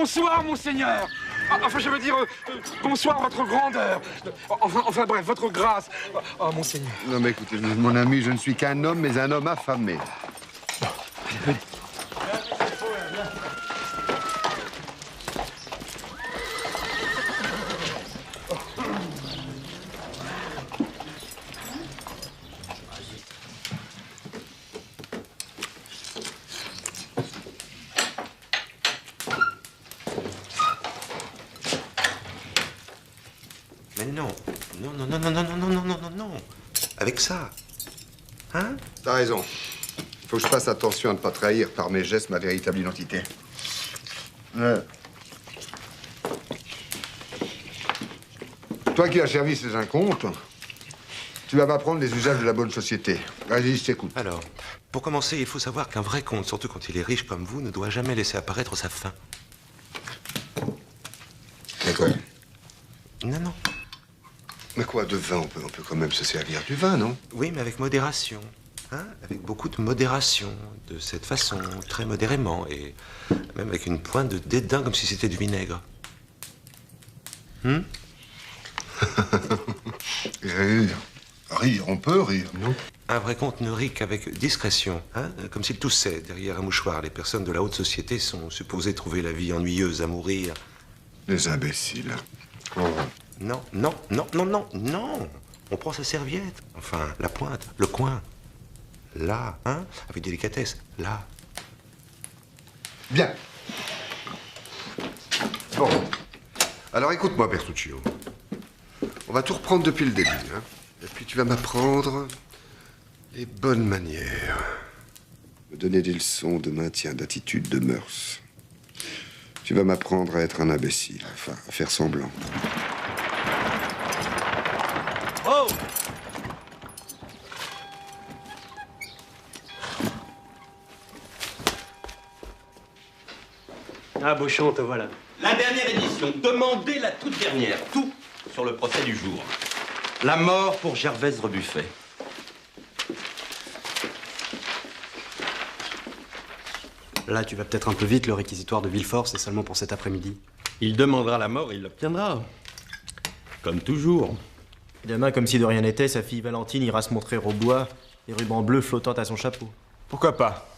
Bonsoir, monseigneur. Enfin, je veux dire, bonsoir, votre grandeur. Enfin, bref, votre grâce. Oh, monseigneur. Non, mais écoutez, mon ami, je ne suis qu'un homme, mais un homme affamé. Mais non, non. Avec ça, hein? T'as raison. Il faut que je fasse attention à ne pas trahir par mes gestes ma véritable identité. Ouais. Toi qui as servi ces incomptes, tu vas m'apprendre les usages de la bonne société. Vas-y, je t'écoute. Alors, pour commencer, il faut savoir qu'un vrai comte, surtout quand il est riche comme vous, ne doit jamais laisser apparaître sa faim. D'accord. Non. Mais quoi, de vin, on peut quand même se servir du vin, non? Oui, mais avec modération. Hein? Avec beaucoup de modération. De cette façon, très modérément. Et même avec une pointe de dédain, comme si c'était du vinaigre. Rire, on peut rire, non? Un vrai comte ne rit qu'avec discrétion. Hein? Comme s'il toussait derrière un mouchoir. Les personnes de la haute société sont supposées trouver la vie ennuyeuse à mourir. Les imbéciles. Oh. Non. On prend sa serviette. Enfin, la pointe, le coin. Là, hein? Avec délicatesse. Là. Bien. Bon. Alors écoute-moi, Bertuccio. On va tout reprendre depuis le début, hein? Et puis tu vas m'apprendre les bonnes manières. Me donner des leçons de maintien, d'attitude, de mœurs. Tu vas m'apprendre à être un imbécile, enfin, à faire semblant. Oh! Ah, Beauchamp, te voilà. La dernière édition, demandez la toute dernière. Tout sur le procès du jour. La mort pour Gervaise Rebuffet. Là, tu vas peut-être un peu vite, le réquisitoire de Villefort, c'est seulement pour cet après-midi. Il demandera la mort, il l'obtiendra. Comme toujours. Demain, comme si de rien n'était, sa fille Valentine ira se montrer au bois, les rubans bleus flottant à son chapeau. Pourquoi pas?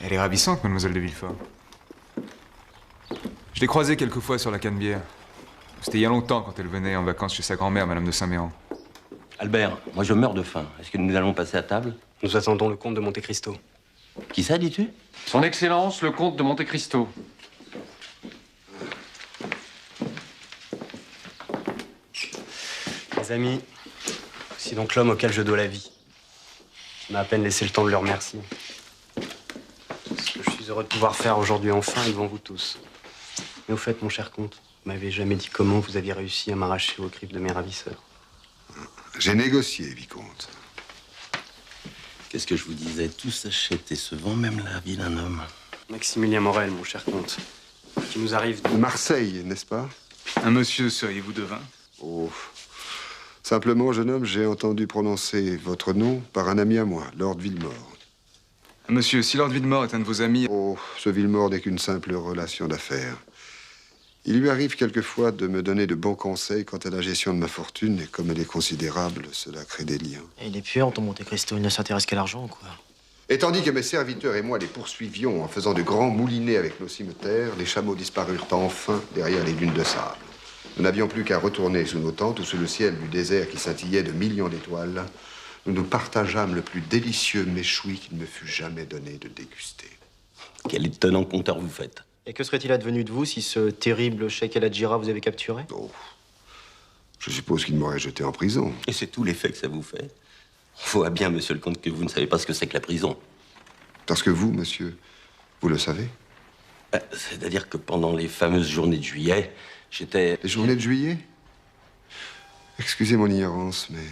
Elle est ravissante, mademoiselle de Villefort. Je l'ai croisée quelquefois sur la Canebière. C'était il y a longtemps quand elle venait en vacances chez sa grand-mère, madame de Saint-Méran. Albert, moi je meurs de faim. Est-ce que nous allons passer à table? Nous attendons le comte de Monte Cristo. Qui ça, dis-tu? Son Excellence, le comte de Monte Cristo. Mes amis, c'est donc l'homme auquel je dois la vie. Je m'ai à peine laissé le temps de le remercier. Ce que je suis heureux de pouvoir faire aujourd'hui enfin devant vous tous. Mais au fait, mon cher comte, vous m'avez jamais dit comment vous aviez réussi à m'arracher aux griffes de mes ravisseurs. J'ai négocié, vicomte. Qu'est-ce que je vous disais? Tout s'achète et se vend, même la vie d'un homme. Maximilien Morel, mon cher comte, qui nous arrive De Marseille, n'est-ce pas? Un monsieur, seriez-vous devin? Oh. Simplement, jeune homme, j'ai entendu prononcer votre nom par un ami à moi, Lord Villemort. Monsieur, si Lord Villemort est un de vos amis... Oh, ce Villemort n'est qu'une simple relation d'affaires. Il lui arrive quelquefois de me donner de bons conseils quant à la gestion de ma fortune, et comme elle est considérable, cela crée des liens. Et il est puant, ton Monte Cristo, il ne s'intéresse qu'à l'argent, quoi. Et tandis que mes serviteurs et moi les poursuivions en faisant de grands moulinets avec nos cimetères, les chameaux disparurent enfin derrière les dunes de sable. Nous n'avions plus qu'à retourner sous nos tentes ou sous le ciel du désert qui scintillait de millions d'étoiles. Nous nous partageâmes le plus délicieux méchoui qu'il me fût jamais donné de déguster. Quel étonnant conteur vous faites. Et que serait-il advenu de vous si ce terrible Cheikh El Hadjira vous avait capturé? Oh, je suppose qu'il m'aurait jeté en prison. Et c'est tout l'effet que ça vous fait. On voit bien, monsieur le comte, que vous ne savez pas ce que c'est que la prison. Parce que vous, monsieur, vous le savez. C'est-à-dire que pendant les fameuses journées de juillet, j'étais... Les journées de juillet? Excusez mon ignorance, mais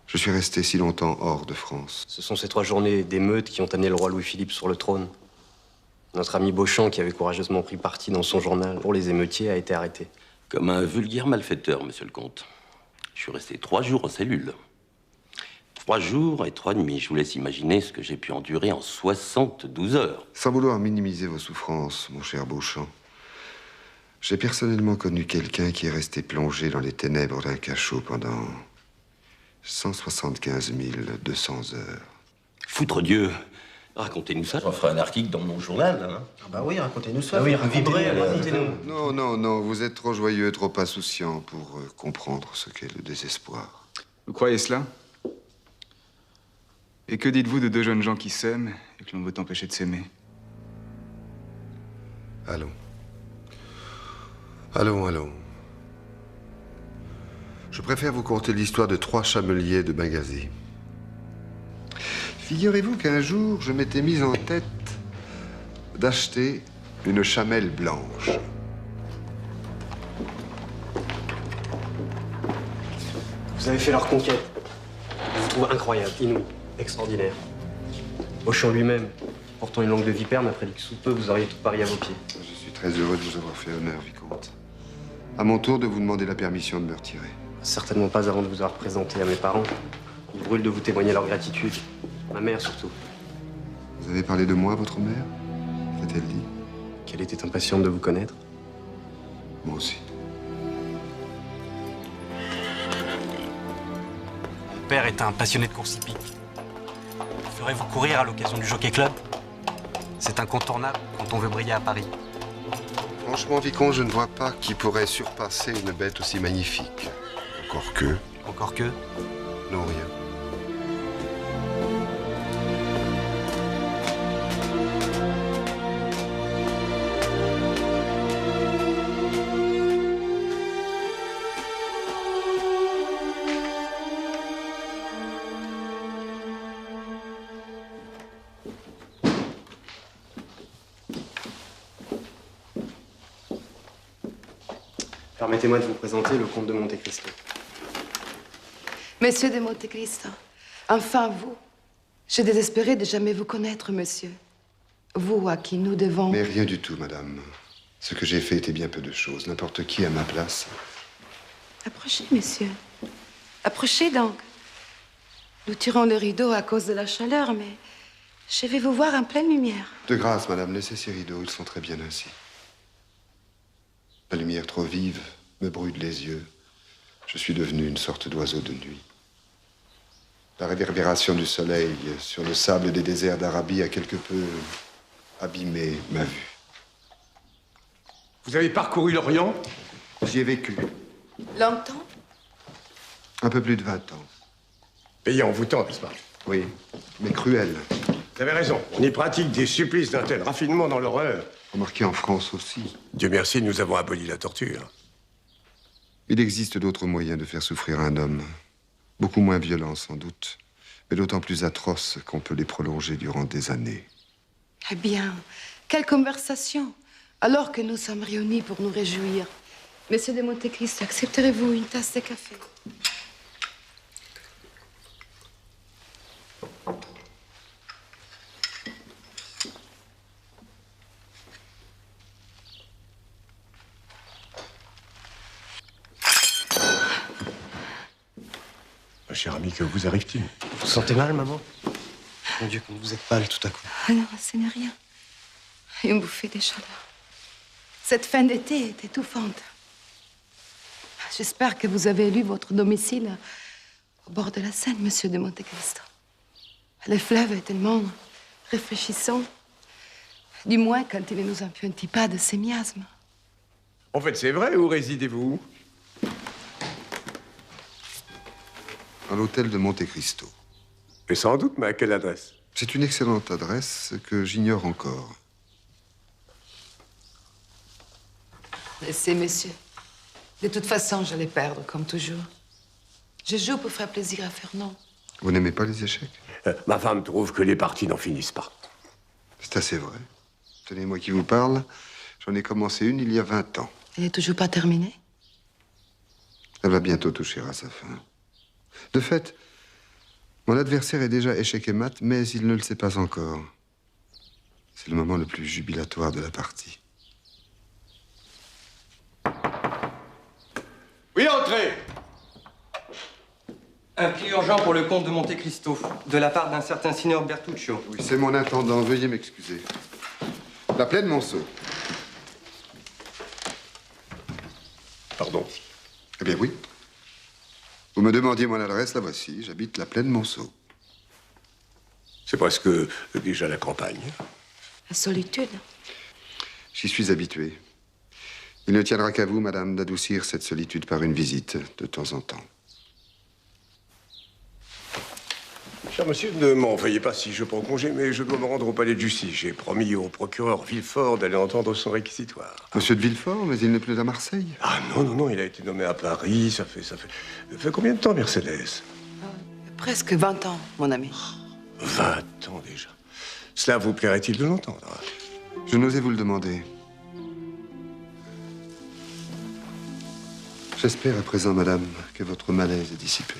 je suis resté si longtemps hors de France. Ce sont ces 3 journées d'émeutes qui ont amené le roi Louis-Philippe sur le trône. Notre ami Beauchamp, qui avait courageusement pris parti dans son journal pour les émeutiers, a été arrêté. Comme un vulgaire malfaiteur, monsieur le comte. Je suis resté 3 jours en cellule. 3 jours et 3 nuits. Je vous laisse imaginer ce que j'ai pu endurer en 72 heures. Sans vouloir minimiser vos souffrances, mon cher Beauchamp, j'ai personnellement connu quelqu'un qui est resté plongé dans les ténèbres d'un cachot pendant 175 200 heures. Foutre Dieu! Racontez-nous ça, j'en ferai un article dans mon journal. Hein. Ah bah oui, racontez-nous ça. Ah oui, racontez-nous. Non, non, non, vous êtes trop joyeux, trop insouciant pour comprendre ce qu'est le désespoir. Vous croyez cela? Et que dites-vous de deux jeunes gens qui s'aiment et que l'on veut empêcher de s'aimer? Allons. Allons, allons. Je préfère vous conter l'histoire de 3 chameliers de Benghazi. Figurez-vous qu'un jour, je m'étais mis en tête d'acheter une chamelle blanche. Vous avez fait leur conquête. Je vous trouve incroyable, inouï, extraordinaire. Beauchamp lui-même, portant une langue de vipère, m'a prédit que sous peu, vous auriez tout Paris à vos pieds. Je suis très heureux de vous avoir fait honneur, vicomte. À mon tour de vous demander la permission de me retirer. Certainement pas avant de vous avoir présenté à mes parents. Ils brûlent de vous témoigner leur gratitude. Ma mère, surtout. Vous avez parlé de moi à votre mère? Qu'a-t-elle dit? Qu'elle était impatiente de vous connaître. Moi aussi. Mon père est un passionné de course hippique. Ferez-vous courir à l'occasion du Jockey Club? C'est incontournable quand on veut briller à Paris. Franchement, vicomte, je ne vois pas qui pourrait surpasser une bête aussi magnifique. Encore que... Encore que? Non, rien. Permettez-moi de vous présenter le comte de Monte Cristo. Monsieur de Monte Cristo, enfin vous. Je désespérais de jamais vous connaître, monsieur. Vous à qui nous devons... Mais rien du tout, madame. Ce que j'ai fait était bien peu de choses. N'importe qui à ma place. Approchez, monsieur. Approchez donc. Nous tirons le rideau à cause de la chaleur, mais je vais vous voir en pleine lumière. De grâce, madame, laissez ces rideaux. Ils sont très bien ainsi. La lumière trop vive me brûle les yeux. Je suis devenu une sorte d'oiseau de nuit. La réverbération du soleil sur le sable des déserts d'Arabie a quelque peu abîmé ma vue. Vous avez parcouru l'Orient? J'y ai vécu. Longtemps? Un peu plus de 20 ans. Pays envoûtant, n'est-ce pas? Oui, mais cruel. Vous avez raison. On y pratique des supplices d'un tel raffinement dans l'horreur. Remarquez en France aussi. Dieu merci, nous avons aboli la torture. Il existe d'autres moyens de faire souffrir un homme. Beaucoup moins violents, sans doute, mais d'autant plus atroces qu'on peut les prolonger durant des années. Eh bien, quelle conversation. Alors que nous sommes réunis pour nous réjouir. Monsieur de Monte Cristo, accepterez-vous une tasse de café? Ma chère amie, que vous arrive-t-il? Vous vous sentez mal, maman? Mon Dieu, comme vous êtes pâle tout à coup. Ah non, ce n'est rien. Une bouffée de chaleur. Cette fin d'été est étouffante. J'espère que vous avez élu votre domicile au bord de la Seine, monsieur de Monte Cristo. Le fleuve est tellement rafraîchissant. Du moins, quand il ne nous emprunte pas de ses miasmes. En fait, c'est vrai, où résidez-vous? À l'hôtel de Monte Cristo. Et sans doute, mais à quelle adresse? C'est une excellente adresse que j'ignore encore. Laissez, monsieur. De toute façon, je vais perdre, comme toujours. Je joue pour faire plaisir à Fernand. Vous n'aimez pas les échecs? Ma femme trouve que les parties n'en finissent pas. C'est assez vrai. Tenez, moi qui vous parle, j'en ai commencé une il y a 20 ans. Elle n'est toujours pas terminée? Elle va bientôt toucher à sa fin. De fait, mon adversaire est déjà échec et mat, mais il ne le sait pas encore. C'est le moment le plus jubilatoire de la partie. Oui, entrez! Un pli urgent pour le comte de Monte Cristo, de la part d'un certain signor Bertuccio. Oui, c'est mon intendant. Veuillez m'excuser. La plaine Monceau. Pardon. Eh bien, oui. Vous me demandiez mon adresse, la voici. J'habite la plaine Monceau. C'est presque déjà la campagne. La solitude. J'y suis habitué. Il ne tiendra qu'à vous, madame, d'adoucir cette solitude par une visite de temps en temps. Cher monsieur, ne m'en veuillez pas si je prends congé, mais je dois me rendre au palais de justice. J'ai promis au procureur Villefort d'aller entendre son réquisitoire. Monsieur de Villefort, mais il n'est plus à Marseille. Ah non, non, non, il a été nommé à Paris. Ça fait combien de temps, Mercedes? Presque 20 ans, mon ami. 20 ans déjà. Cela vous plairait-il de l'entendre? Je n'osais vous le demander. J'espère à présent, madame, que votre malaise est dissipé.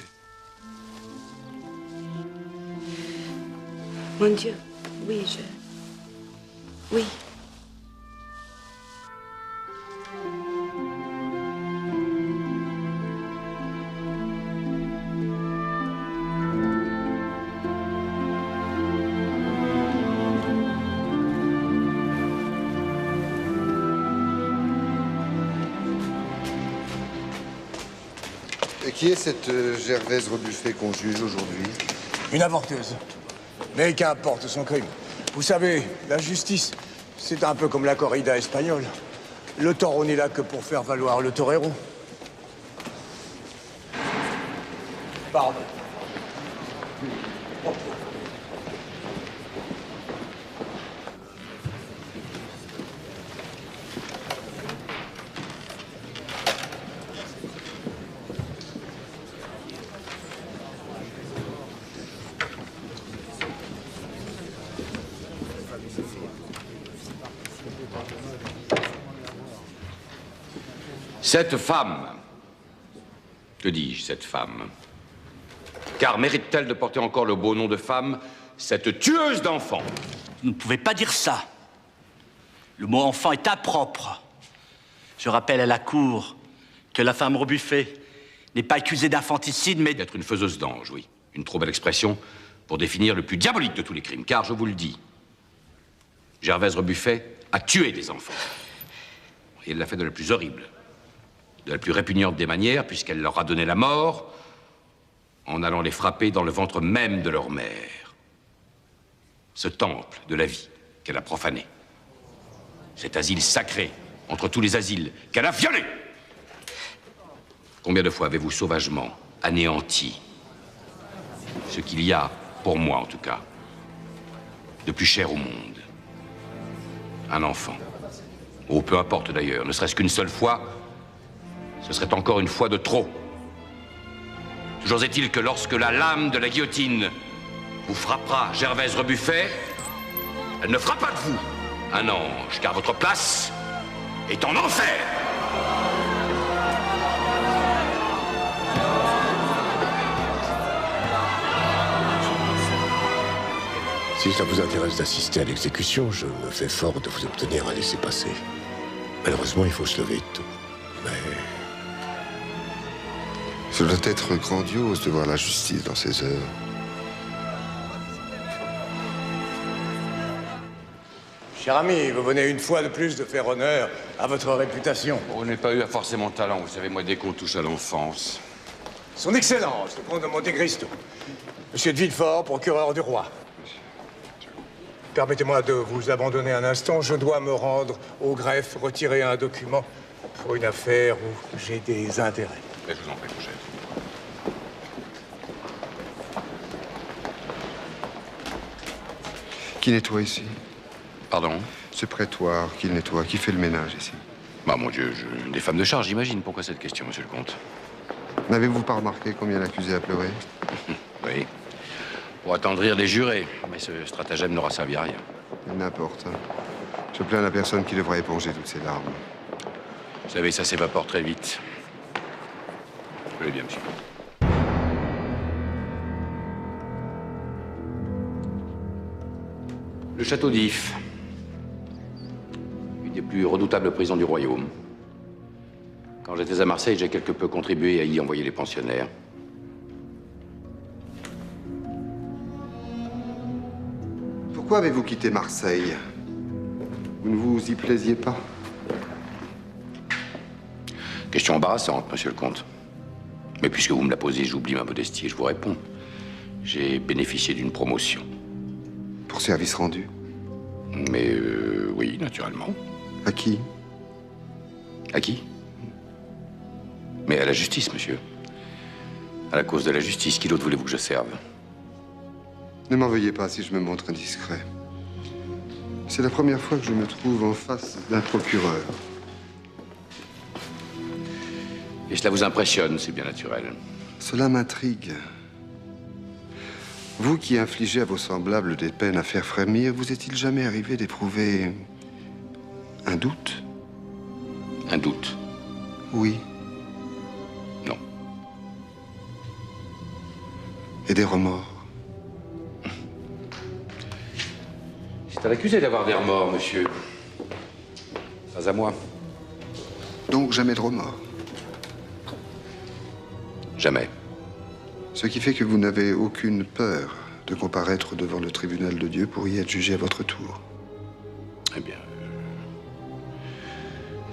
Mon Dieu, oui, Oui. Et qui est cette Gervaise Rebuffet qu'on juge aujourd'hui? Une avorteuse. Mais qu'importe son crime. Vous savez, la justice, c'est un peu comme la corrida espagnole. Le taureau n'est là que pour faire valoir le torero. Pardon. Cette femme, que dis-je, cette femme? Car mérite-t-elle de porter encore le beau nom de femme, cette tueuse d'enfants? Vous ne pouvez pas dire ça. Le mot enfant est impropre. Je rappelle à la cour que la femme Rebuffet n'est pas accusée d'infanticide, mais d'être une faiseuse d'ange, oui. Une trop belle expression pour définir le plus diabolique de tous les crimes. Car, je vous le dis, Gervaise Rebuffet a tué des enfants. Et elle l'a fait de la plus horrible, de la plus répugnante des manières, puisqu'elle leur a donné la mort en allant les frapper dans le ventre même de leur mère. Ce temple de la vie qu'elle a profané. Cet asile sacré entre tous les asiles qu'elle a violé. Combien de fois avez-vous sauvagement anéanti ce qu'il y a, pour moi en tout cas, de plus cher au monde? Un enfant. Ou peu importe d'ailleurs, ne serait-ce qu'une seule fois, ce serait encore une fois de trop. Toujours est-il que lorsque la lame de la guillotine vous frappera, Gervaise Rebuffet, elle ne fera pas de vous un ange, car votre place est en enfer. Si ça vous intéresse d'assister à l'exécution, je me fais fort de vous obtenir un laissez-passer. Malheureusement, il faut se lever tôt. Mais... Ce doit être grandiose de voir la justice dans ces heures. Cher ami, vous venez une fois de plus de faire honneur à votre réputation. On n'est pas eu à forcer mon talent, vous savez, moi, dès qu'on touche à l'enfance. Son Excellence, le comte de Monte Cristo. Monsieur de Villefort, procureur du roi. Permettez-moi de vous abandonner un instant. Je dois me rendre au greffe, retirer un document pour une affaire où j'ai des intérêts. Mais je vous en prie, mon chef. Qui nettoie ici? Pardon? Ce prétoire, qui le nettoie, qui fait le ménage ici? Bah, mon Dieu, des femmes de charge, j'imagine. Pourquoi cette question, monsieur le comte? N'avez-vous pas remarqué combien l'accusé a pleuré? Oui. Pour attendrir les jurés. Mais ce stratagème n'aura servi à rien. N'importe. Je plains la personne qui devra éponger toutes ces larmes. Vous savez, ça s'évapore très vite. Je l'ai bien, monsieur. Le château d'If, une des plus redoutables prisons du royaume. Quand j'étais à Marseille, j'ai quelque peu contribué à y envoyer les pensionnaires. Pourquoi avez-vous quitté Marseille? Vous ne vous y plaisiez pas? Question embarrassante, monsieur le comte. Mais puisque vous me la posez, j'oublie ma modestie et je vous réponds. J'ai bénéficié d'une promotion. Pour service rendu? Mais oui, naturellement. À qui? À qui? Mais à la justice, monsieur. À la cause de la justice, qui d'autre voulez-vous que je serve? Ne m'en veuillez pas si je me montre indiscret. C'est la première fois que je me trouve en face d'un procureur. Et cela vous impressionne, c'est bien naturel. Cela m'intrigue. Vous qui infligez à vos semblables des peines à faire frémir, vous est-il jamais arrivé d'éprouver un doute? Un doute? Oui. Non. Et des remords? C'est à l'accusé d'avoir des remords, monsieur. Pas à moi. Donc jamais de remords? Jamais. Ce qui fait que vous n'avez aucune peur de comparaître devant le tribunal de Dieu pour y être jugé à votre tour? Eh bien...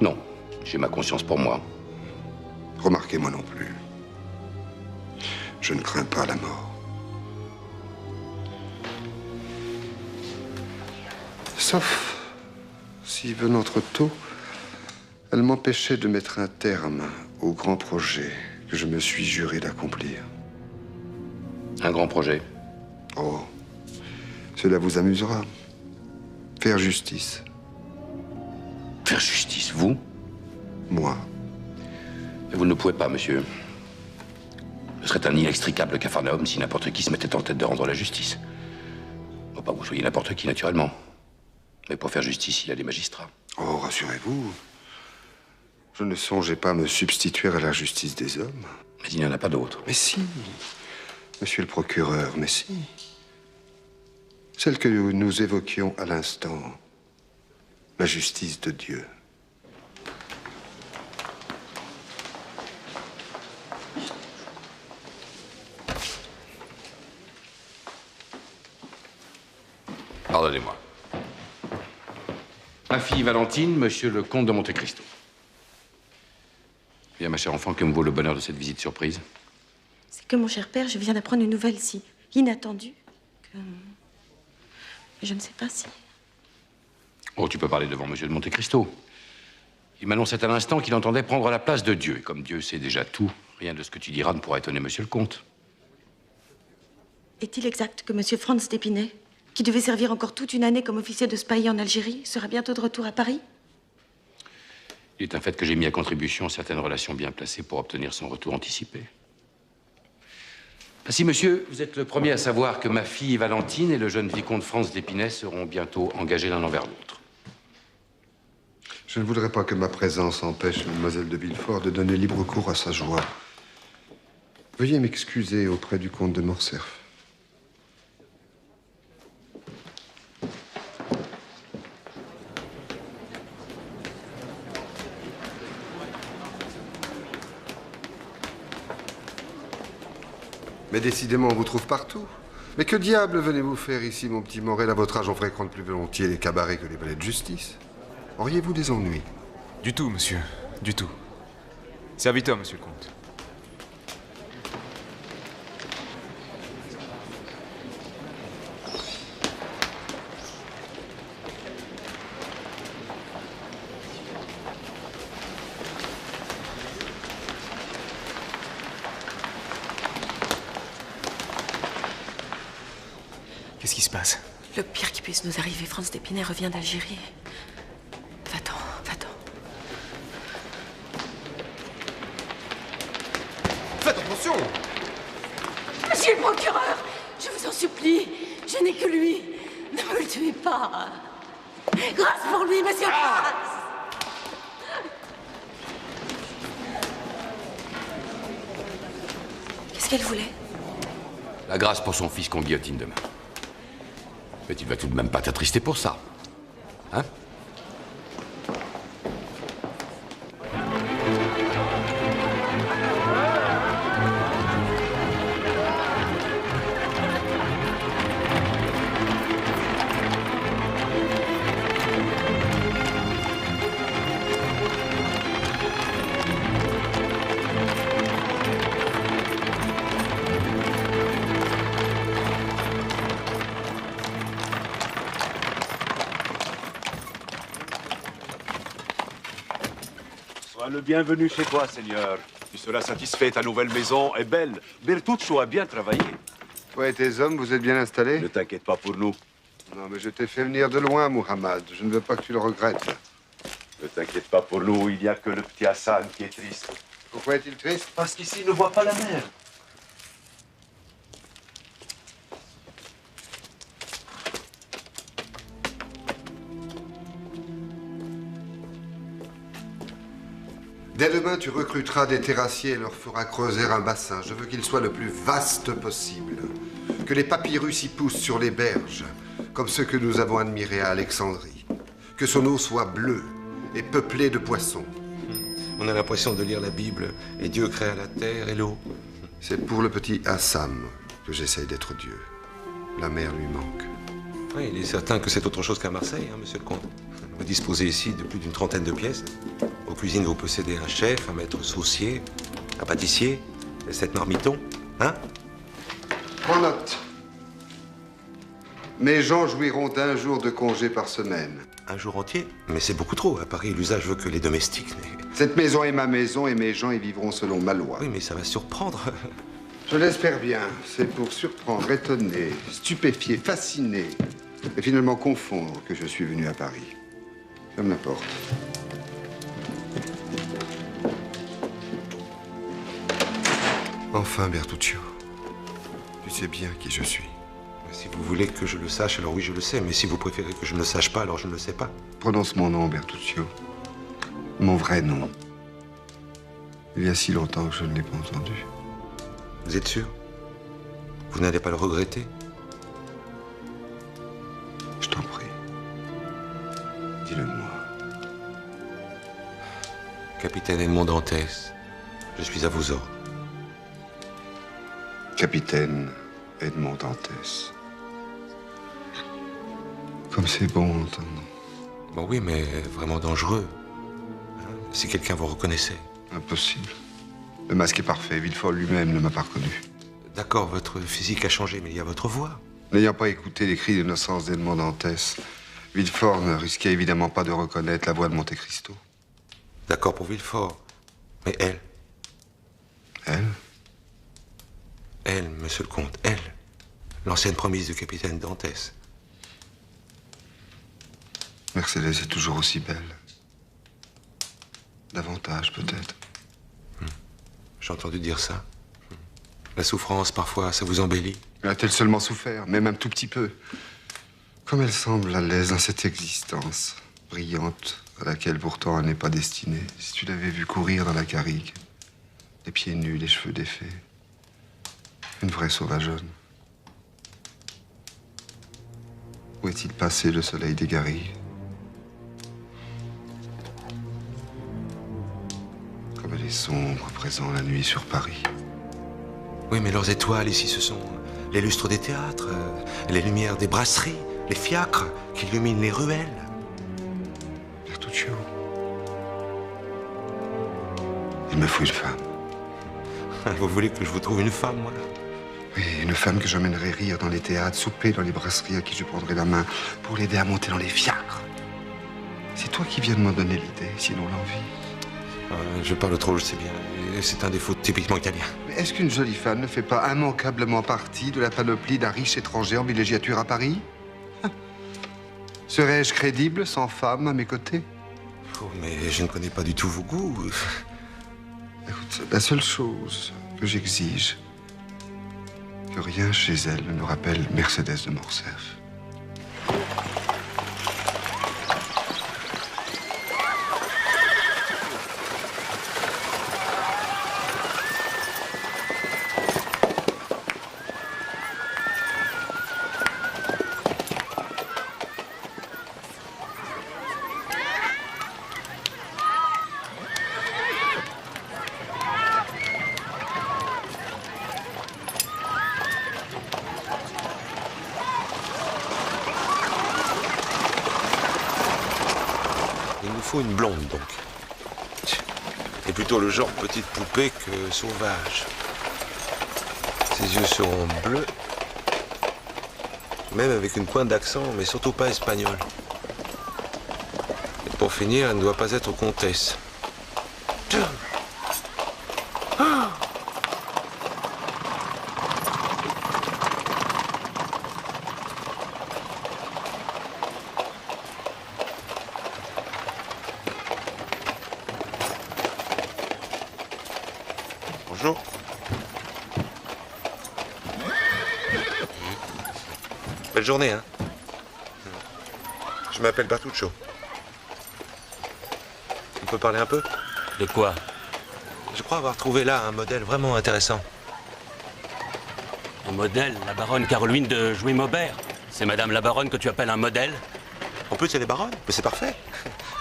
non. J'ai ma conscience pour moi. Remarquez, moi non plus. Je ne crains pas la mort. Sauf si, venant trop tôt, elle m'empêchait de mettre un terme au grand projet que je me suis juré d'accomplir. Un grand projet? Oh, cela vous amusera. Faire justice. Faire justice, vous? Moi. Et vous ne pouvez pas, monsieur. Ce serait un inextricable capharnaüm si n'importe qui se mettait en tête de rendre la justice. Faut pas que vous soyez n'importe qui, naturellement. Mais pour faire justice, il y a des magistrats. Oh, rassurez-vous. Je ne songeais pas à me substituer à la justice des hommes. Mais il n'y en a pas d'autres. Mais si, monsieur le procureur, mais si. Celle que nous évoquions à l'instant, la justice de Dieu. Pardonnez-moi. Ma fille Valentine, monsieur le comte de Monte Cristo. Bien, ma chère enfant, que me vaut le bonheur de cette visite surprise? C'est que, mon cher père, je viens d'apprendre une nouvelle si inattendue que... je ne sais pas si... Oh, tu peux parler devant monsieur de Monte Cristo. Il m'annonçait à l'instant qu'il entendait prendre la place de Dieu. Et comme Dieu sait déjà tout, rien de ce que tu diras ne pourra étonner monsieur le comte. Est-il exact que monsieur Franz d'Épinay, qui devait servir encore toute une année comme officier de Spahis en Algérie, sera bientôt de retour à Paris? Il est un fait que j'ai mis à contribution certaines relations bien placées pour obtenir son retour anticipé. Ainsi, monsieur, vous êtes le premier à savoir que ma fille Valentine et le jeune vicomte Franz d'Épinay seront bientôt engagés l'un envers l'autre. Je ne voudrais pas que ma présence empêche mademoiselle de Villefort de donner libre cours à sa joie. Veuillez m'excuser auprès du comte de Morcerf. Mais décidément, on vous trouve partout. Mais que diable venez-vous faire ici, mon petit Morel? À votre âge, on fréquente plus volontiers les cabarets que les palais de justice. Auriez-vous des ennuis? Du tout, monsieur. Du tout. Serviteur, monsieur le comte. Qu'est-ce qui se passe? Le pire qui puisse nous arriver, Franz d'Épinay revient d'Algérie. Va-t'en, va-t'en. Faites attention! Monsieur le procureur, je vous en supplie, je n'ai que lui. Ne me le tuez pas. Grâce pour lui, monsieur, grâce! Qu'est-ce qu'elle voulait? La grâce pour son fils qu'on guillotine demain. Mais tu ne vas tout de même pas t'attrister pour ça. Hein? Le bienvenu chez toi, Seigneur. Tu seras satisfait, ta nouvelle maison est belle. Bertuccio a bien travaillé. Toi et tes hommes, vous êtes bien installés? Ne t'inquiète pas pour nous. Non, mais je t'ai fait venir de loin, Muhammad. Je ne veux pas que tu le regrettes. Ne t'inquiète pas pour nous, il n'y a que le petit Hassan qui est triste. Pourquoi est-il triste? Parce qu'ici, il ne voit pas la mer. Dès demain, tu recruteras des terrassiers et leur feras creuser un bassin. Je veux qu'il soit le plus vaste possible. Que les papyrus y poussent sur les berges, comme ceux que nous avons admirés à Alexandrie. Que son eau soit bleue et peuplée de poissons. On a l'impression de lire la Bible, et Dieu créa la terre et l'eau. C'est pour le petit Hassam que j'essaye d'être Dieu. La mer lui manque. Oui, il est certain que c'est autre chose qu'à Marseille, hein, monsieur le comte. Vous disposez ici de plus d'une trentaine de pièces. Aux cuisines, vous possédez un chef, un maître saucier, un pâtissier, 7 marmitons, hein? Prends note. Mes gens jouiront d'1 jour de congé par semaine. Un jour entier? Mais c'est beaucoup trop. À Paris, l'usage veut que les domestiques... Cette maison est ma maison et mes gens y vivront selon ma loi. Oui, mais ça va surprendre. Je l'espère bien. C'est pour surprendre, étonner, stupéfier, fasciner et finalement confondre que je suis venu à Paris. Ferme la porte. Enfin, Bertuccio, tu sais bien qui je suis. Si vous voulez que je le sache, alors oui, je le sais. Mais si vous préférez que je ne le sache pas, alors je ne le sais pas. Prononce mon nom, Bertuccio. Mon vrai nom. Il y a si longtemps que je ne l'ai pas entendu. Vous êtes sûr? Vous n'allez pas le regretter? Je t'en prie. Dis-le-moi. Capitaine Edmond Dantès, je suis à vos ordres. Capitaine Edmond Dantès. Comme c'est bon ton nom. Bon oui, mais vraiment dangereux. Hein, si quelqu'un vous reconnaissait. Impossible. Le masque est parfait. Villefort lui-même ne m'a pas reconnu. D'accord, votre physique a changé, mais il y a votre voix. N'ayant pas écouté les cris d'innocence d'Edmond Dantès, Villefort ne risquait évidemment pas de reconnaître la voix de Monte Cristo. D'accord pour Villefort. Mais elle? Elle? Elle, monsieur le comte, elle. L'ancienne promise du capitaine Dantès. Mercedes est toujours aussi belle. Davantage, peut-être. J'ai entendu dire ça. La souffrance, parfois, ça vous embellit. A-t-elle seulement souffert, même un tout petit peu? Comme elle semble à l'aise dans cette existence, brillante, à laquelle pourtant elle n'est pas destinée. Si tu l'avais vue courir dans la garrigue, les pieds nus, les cheveux défaits. Une vraie sauvageonne. Où est-il passé le soleil des garrigues? Comme elle est sombre à présent la nuit sur Paris. Oui, mais leurs étoiles ici, ce sont les lustres des théâtres, les lumières des brasseries, les fiacres qui illuminent les ruelles. Bertuccio. Il me faut une femme. Vous voulez que je vous trouve une femme, moi? Oui, une femme que j'emmènerai rire dans les théâtres, souper dans les brasseries, à qui je prendrai la main pour l'aider à monter dans les fiacres. C'est toi qui viens de m'en donner l'idée, sinon l'envie. Je parle trop, je sais bien. C'est un défaut typiquement italien. Mais est-ce qu'une jolie femme ne fait pas immanquablement partie de la panoplie d'un riche étranger en villégiature à Paris? Serais-je crédible sans femme à mes côtés? Oh, mais je ne connais pas du tout vos goûts. Écoute, la seule chose que j'exige, que rien chez elle ne nous rappelle Mercedes de Morcerf. Une blonde, donc. Et plutôt le genre petite poupée que sauvage. Ses yeux seront bleus, même avec une pointe d'accent, mais surtout pas espagnol. Et pour finir, elle ne doit pas être comtesse. Bonjour. Belle journée, hein? Je m'appelle Bertuccio. On peut parler un peu? De quoi? Je crois avoir trouvé là un modèle vraiment intéressant. Un modèle? La baronne Caroline de Jouy-Maubert? C'est Madame la baronne que tu appelles un modèle? En plus, elle est baronne, mais c'est parfait.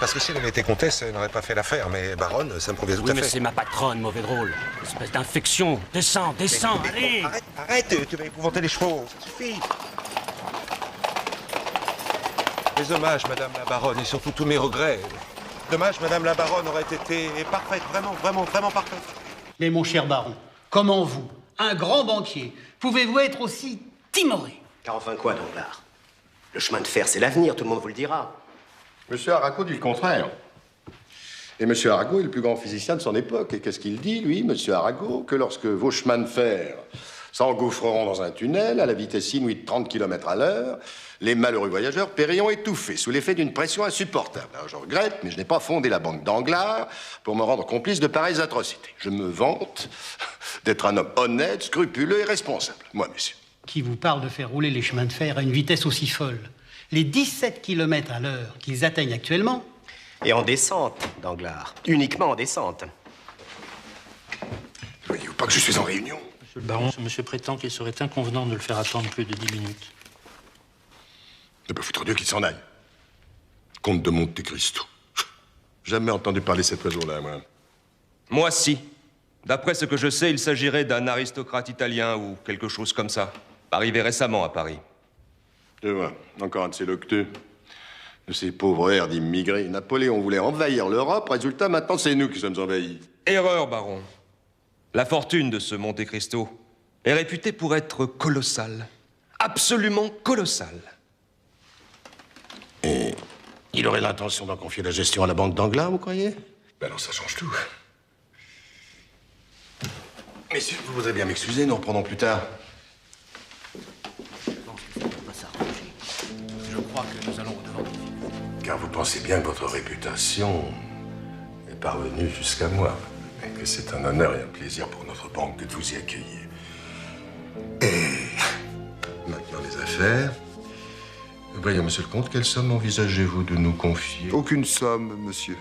Parce que si elle avait été comtesse, elle n'aurait pas fait l'affaire, mais baronne, ça me convient tout à fait. Oui, mais c'est ma patronne, mauvais drôle. Espèce d'infection. Descends, descends, allez! Arrête, tu vas épouvanter les chevaux, ça suffit. Mes hommages, Madame la baronne, et surtout tous mes regrets. Dommage, Madame la baronne aurait été parfaite, vraiment parfaite. Mais mon cher baron, comment vous, un grand banquier, pouvez-vous être aussi timoré? Car enfin quoi, Danglars? Le chemin de fer, c'est l'avenir, tout le monde vous le dira. Monsieur Arago dit le contraire. Et Monsieur Arago est le plus grand physicien de son époque. Et qu'est-ce qu'il dit, lui, Monsieur Arago? Que lorsque vos chemins de fer s'engouffreront dans un tunnel à la vitesse inouïe de 30 km à l'heure, les malheureux voyageurs périront étouffés sous l'effet d'une pression insupportable. Alors, je regrette, mais je n'ai pas fondé la banque Danglars pour me rendre complice de pareilles atrocités. Je me vante d'être un homme honnête, scrupuleux et responsable. Moi, messieurs. Qui vous parle de faire rouler les chemins de fer à une vitesse aussi folle? Les 17 km à l'heure qu'ils atteignent actuellement... Et en descente, Danglars. Uniquement en descente. Voyez-vous pas que je suis en réunion? Monsieur le baron, ce monsieur prétend qu'il serait inconvenant de le faire attendre plus de 10 minutes. Ne peut foutre Dieu qu'il s'en aille. Comte de Monte Cristo. Jamais entendu parler cet oiseau-là, moi. Moi, si. D'après ce que je sais, il s'agirait d'un aristocrate italien ou quelque chose comme ça. Arrivé récemment à Paris. Je vois, encore un de ces locteux. De ces pauvres airs d'immigrés. Napoléon voulait envahir l'Europe, résultat, maintenant c'est nous qui sommes envahis. Erreur, baron. La fortune de ce Monte Cristo est réputée pour être colossale. Absolument colossale. Et il aurait l'intention d'en confier la gestion à la banque Danglars, vous croyez? Ben non, ça change tout. Messieurs, vous voudrez bien m'excuser, nous reprenons plus tard. Je crois que nous allons au-devant. Car vous pensez bien que votre réputation est parvenue jusqu'à moi. Et que c'est un honneur et un plaisir pour notre banque que de vous y accueillir. Et maintenant les affaires. Voyons, monsieur le comte, quelle somme envisagez-vous de nous confier? Aucune somme, monsieur.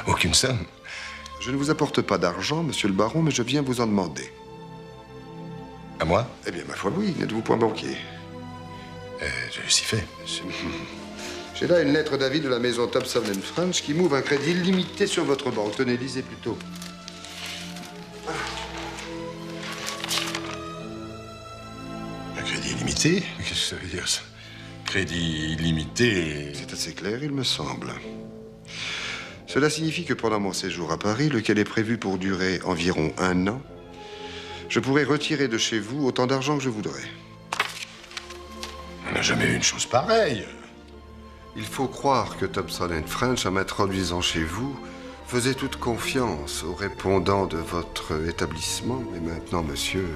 Aucune somme? Je ne vous apporte pas d'argent, monsieur le baron, mais je viens vous en demander. À moi? Eh bien, ma foi, oui, n'êtes-vous point banquier? Je s'y fais, monsieur. J'ai là une lettre d'avis de la maison Thompson & French qui m'ouvre un crédit illimité sur votre banque. Tenez, lisez plutôt. Un crédit illimité? Qu'est-ce que ça veut dire, ça? Crédit illimité... C'est assez clair, il me semble. Cela signifie que pendant mon séjour à Paris, lequel est prévu pour durer environ 1 an, je pourrai retirer de chez vous autant d'argent que je voudrais. On n'a jamais eu une chose pareille. Il faut croire que Thompson & French, en m'introduisant chez vous, faisait toute confiance aux répondants de votre établissement. Mais maintenant, monsieur,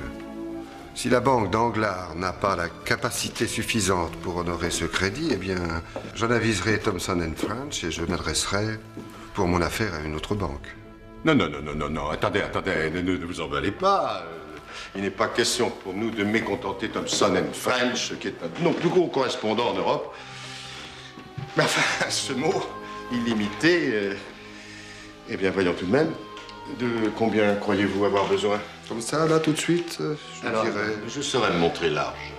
si la banque Danglars n'a pas la capacité suffisante pour honorer ce crédit, eh bien, j'en aviserai Thompson & French et je m'adresserai pour mon affaire à une autre banque. Non, attendez, ne vous emballez pas. Il n'est pas question pour nous de mécontenter Thompson & French, qui est un de nos plus gros correspondants en Europe. Mais enfin, ce mot, illimité, eh bien, voyons tout de même, de combien croyez-vous avoir besoin? Comme ça, là, tout de suite, je dirais... Je saurais me montrer large.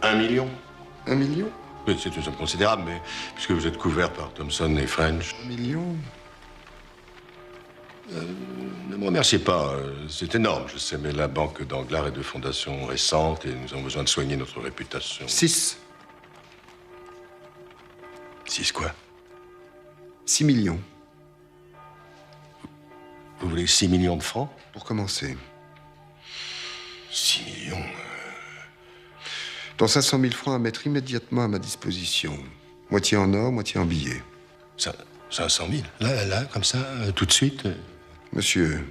1 million? 1 million? Oui, c'est une somme considérable, mais puisque vous êtes couvert par Thompson & French... 1 million? Ne me remerciez pas, c'est énorme, je sais, mais la banque Danglars est de fondation récente et nous avons besoin de soigner notre réputation. 6. 6 quoi? 6 millions. Vous voulez 6 millions de francs? Pour commencer. 6 millions... Dans 500 000 francs à mettre immédiatement à ma disposition. Moitié en or, moitié en billets. 500 000. Là, comme ça, tout de suite. Monsieur,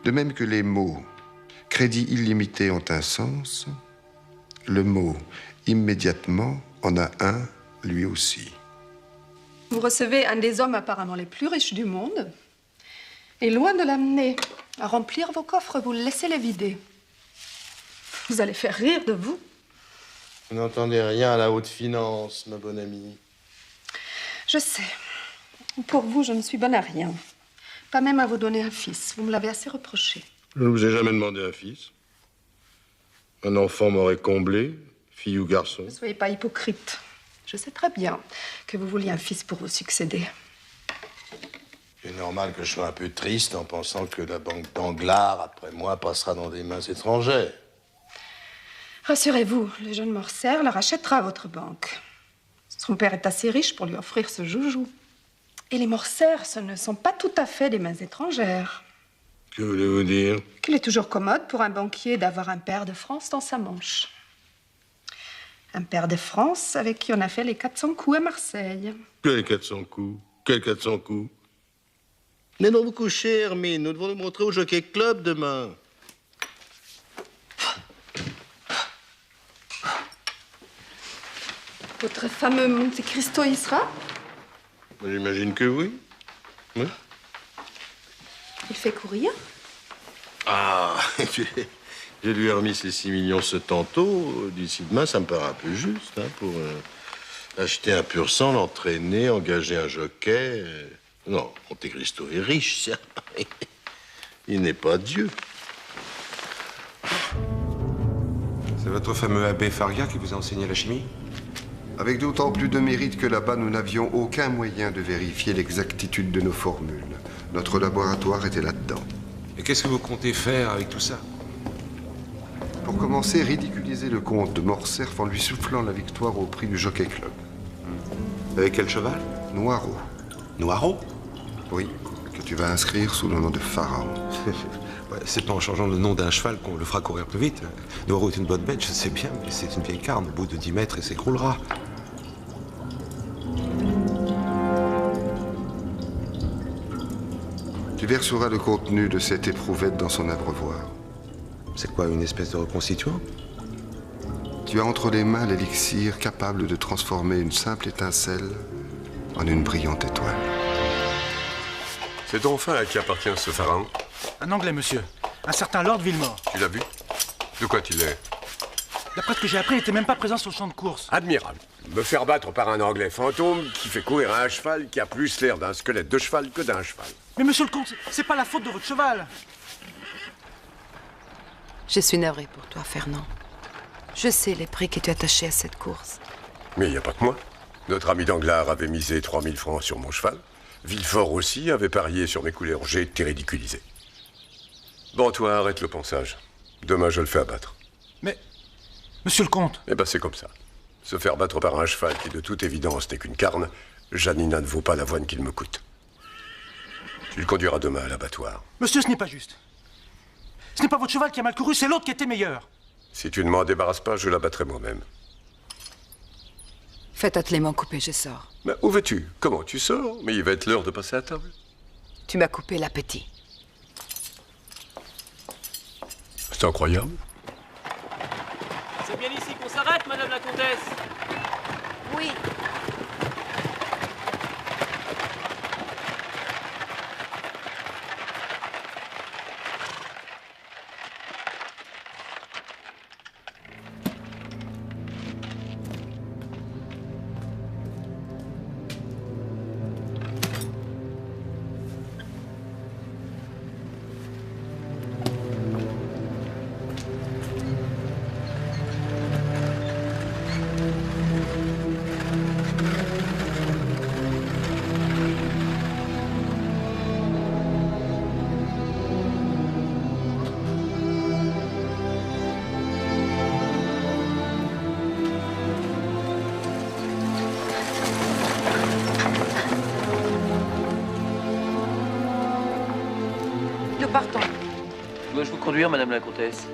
de même que les mots « crédit illimité » ont un sens, le mot « immédiatement » en a un, lui aussi. Vous recevez un des hommes apparemment les plus riches du monde. Et loin de l'amener à remplir vos coffres, vous le laissez les vider. Vous allez faire rire de vous. Vous n'entendez rien à la haute finance, ma bonne amie. Je sais. Pour vous, je ne suis bonne à rien. Pas même à vous donner un fils. Vous me l'avez assez reproché. Je ne vous ai jamais demandé un fils. Un enfant m'aurait comblé, fille ou garçon. Ne soyez pas hypocrite. Je sais très bien que vous vouliez un fils pour vous succéder. C'est normal que je sois un peu triste en pensant que la banque d'Anglars, après moi, passera dans des mains étrangères. Rassurez-vous, le jeune Morcerf la rachètera à votre banque. Son père est assez riche pour lui offrir ce joujou. Et les Morcerf, ce ne sont pas tout à fait des mains étrangères. Que voulez-vous dire? Qu'il est toujours commode pour un banquier d'avoir un pair de France dans sa manche. Un pair de France avec qui on a fait les 400 coups à Marseille. Quels 400 coups? Quels 400 coups? Mais non, vous couchez, Hermine. Nous devons le montrer au Jockey Club demain. Votre fameux Monte Cristo y sera? J'imagine que oui. Oui. Il fait courir? Ah, je lui ai remis ces 6 millions ce tantôt. D'ici demain, ça me paraît un peu juste, hein, pour acheter un pur sang, l'entraîner, engager un jockey. Non, Monte Cristo est riche, ça. Il n'est pas Dieu. C'est votre fameux abbé Faria qui vous a enseigné la chimie? Avec d'autant plus de mérite que là-bas, nous n'avions aucun moyen de vérifier l'exactitude de nos formules. Notre laboratoire était là-dedans. Et qu'est-ce que vous comptez faire avec tout ça? Pour commencer, ridiculiser le comte de Morcerf en lui soufflant la victoire au prix du Jockey Club. Avec quel cheval? Noiraud. Noiraud? Oui, que tu vas inscrire sous le nom de Pharaon. Ouais, c'est pas en changeant le nom d'un cheval qu'on le fera courir plus vite. Noiraud est une bonne bête, je sais bien, mais c'est une vieille carne. Au bout de 10 mètres, il s'écroulera. Tu verseras le contenu de cette éprouvette dans son abreuvoir. C'est quoi, une espèce de reconstituant? Tu as entre les mains l'élixir capable de transformer une simple étincelle en une brillante étoile. C'est ton enfin à qui appartient ce pharaon? Un Anglais, monsieur. Un certain Lord Villemort. Tu l'as vu? De quoi tu l'es? D'après ce que j'ai appris, il n'était même pas présent sur le champ de course. Admirable. Me faire battre par un Anglais fantôme qui fait courir un cheval qui a plus l'air d'un squelette de cheval que d'un cheval. Mais monsieur le comte, c'est pas la faute de votre cheval. Je suis navrée pour toi, Fernand. Je sais les prix que tu attachais à cette course. Mais il n'y a pas que moi. Notre ami Danglars avait misé 3000 francs sur mon cheval. Villefort aussi avait parié sur mes couleurs. J'ai été ridiculisé. Bon, toi, arrête le ponçage. Demain, je le fais abattre. Mais, monsieur le comte... Eh ben, c'est comme ça. Se faire battre par un cheval qui, de toute évidence, n'est qu'une carne, Janina ne vaut pas l'avoine qu'il me coûte. Tu le conduiras demain à l'abattoir. Monsieur, ce n'est pas juste. Ce n'est pas votre cheval qui a mal couru, c'est l'autre qui était meilleur. Si tu ne m'en débarrasses pas, je l'abattrai moi-même. Faites atteler mon coupé, je sors. Mais où vas-tu? Comment tu sors? Mais il va être l'heure de passer à table. Tu m'as coupé l'appétit. C'est incroyable. C'est bien ici qu'on s'arrête, madame la comtesse? Oui. Nous partons. Dois-je vous conduire, madame la comtesse?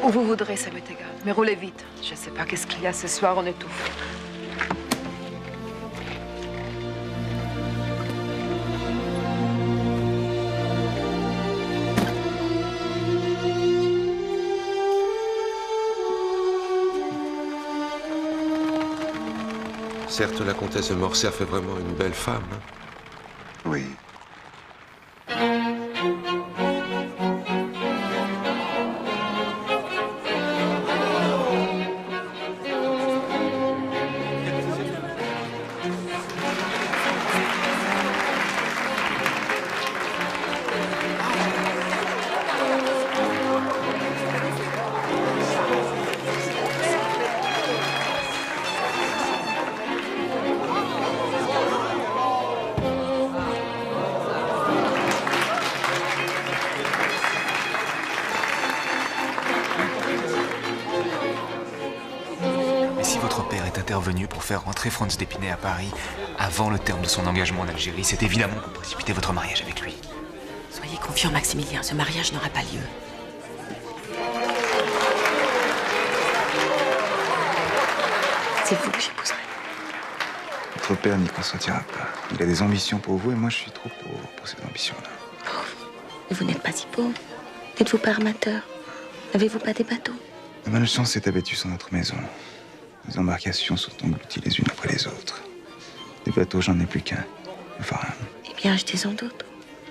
Où vous voudrez, ça m'est égal. Mais roulez vite. Je sais pas qu'est-ce qu'il y a ce soir, on étouffe. Certes, la comtesse de Morcerf fait vraiment une belle femme. Hein. Oui. Intervenu pour faire rentrer Franz d'Épinay à Paris avant le terme de son engagement en Algérie, c'est évidemment pour précipiter votre mariage avec lui. Soyez confiant, Maximilien, ce mariage n'aura pas lieu. C'est vous que j'épouserai. Votre père n'y consentira pas. Il a des ambitions pour vous et moi je suis trop pauvre pour ces ambitions-là. Pauvre. Mais vous n'êtes pas si pauvre. N'êtes-vous pas armateur? N'avez-vous pas des bateaux? La malchance s'est abattue sur notre maison. Les embarcations sont englouties les unes après les autres. Des bateaux, j'en ai plus qu'un. Enfin. Eh bien, achetez-en d'autres.